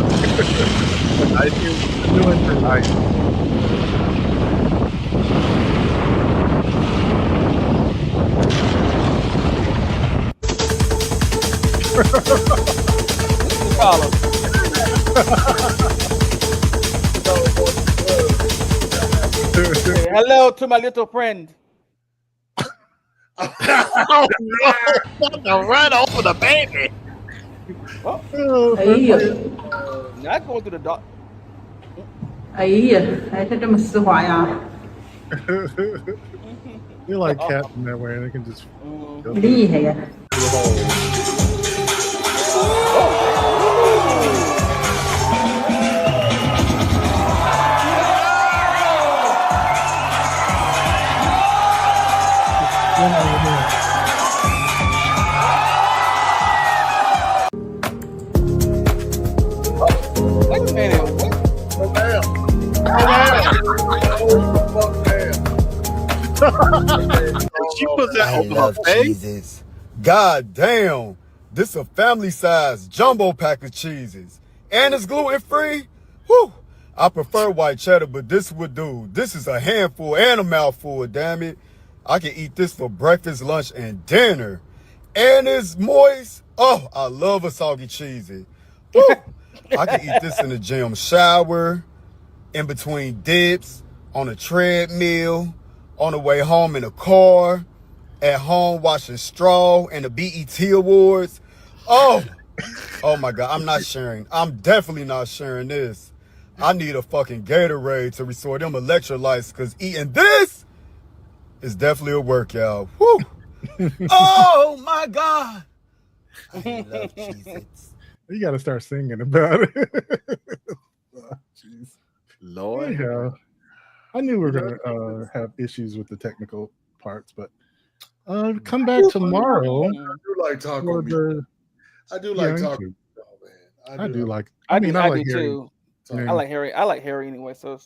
I feel Doing for nice. Hello to my little friend. oh no! Fucking run over the baby. Not going to the dock. 哎呀，还是这么丝滑呀！ You like cats in that way, they can just 厉害呀！ Wait a minute. She put that over her face. Cheeses. God damn, this a family size jumbo pack of cheeses. And it's gluten free? Whew. I prefer white cheddar, but this would do. This is a handful and a mouthful, damn it. I can eat this for breakfast, lunch, and dinner. And it's moist. Oh, I love a soggy cheesy. Woo. I can eat this in the gym shower, in between dips, on a treadmill, on the way home in a car, at home watching Straw and the BET Awards. Oh my God, I'm not sharing. I'm definitely not sharing this. I need a fucking Gatorade to restore them electrolytes because eating this is definitely a workout. Woo! Oh my God. I love Cheez-Its. You got to start singing about it. Oh, jeez. Lord. Anyhow, I knew we were going to have issues with the technical parts, but come back tomorrow. I do like talking. I do Yeah, like me talking. too. Man. I do like. I mean, do, I I like do Harry. too. Yeah. I like Harry. I like Harry anyway. So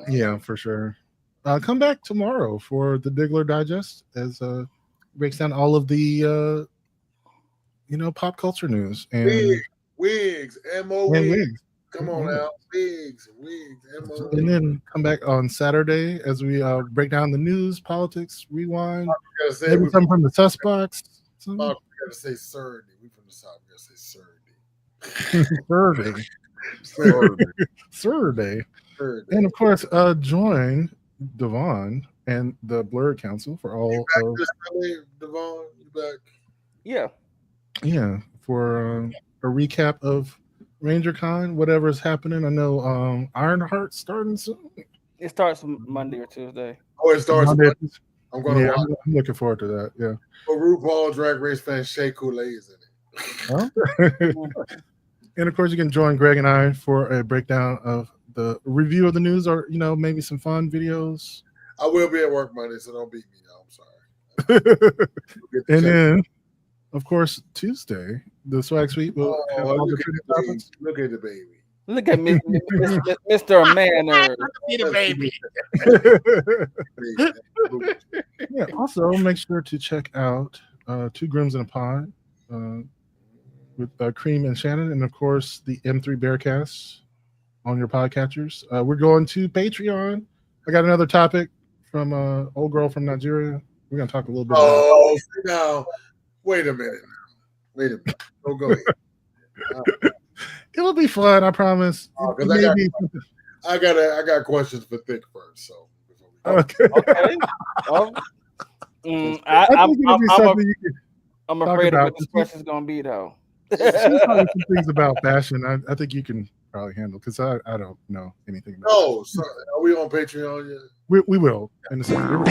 Yeah, for sure. Come back tomorrow for the Diggler Digest as breaks down all of the pop culture news and wigs, MO and wigs. wigs. Come on now, wigs, MO. And then come back on Saturday as we break down the news, politics, rewind, maybe something from the sus box. We gotta say Saturday. We from the South. We gotta say Saturday. Saturday. And of course, join Devon and the Blur Council for all of Devon, you back? Yeah, for a recap of RangerCon, whatever's happening. I know Ironheart's starting soon. It starts Monday or Tuesday. Oh, it starts Monday. I'm gonna watch. I'm looking forward to that. Yeah. But RuPaul Drag Race fan Shea Coulee is in it. Well, and of course, you can join Greg and I for a breakdown of the review of the news, or maybe some fun videos. I will be at work Monday, so don't beat me. I'm sorry. And then, of course, Tuesday, the swag suite will have all the trending topics. Look at the baby. Look at Mr. Manners. The baby. Yeah. Also, make sure to check out Two Grooms and a Pod with Cream and Shannon, and of course the M3 Bearcast on your podcatchers. We're going to Patreon. I got another topic from old girl from Nigeria. We're gonna talk a little bit. Oh, now wait a minute. Oh, go ahead. It'll be fun, I promise. I got questions for Thick first. So okay. I'm afraid of what this question's gonna be though. Some things about fashion, I think you can probably handle because I don't know anything about. Oh, so are we on Patreon yet? We will in a second.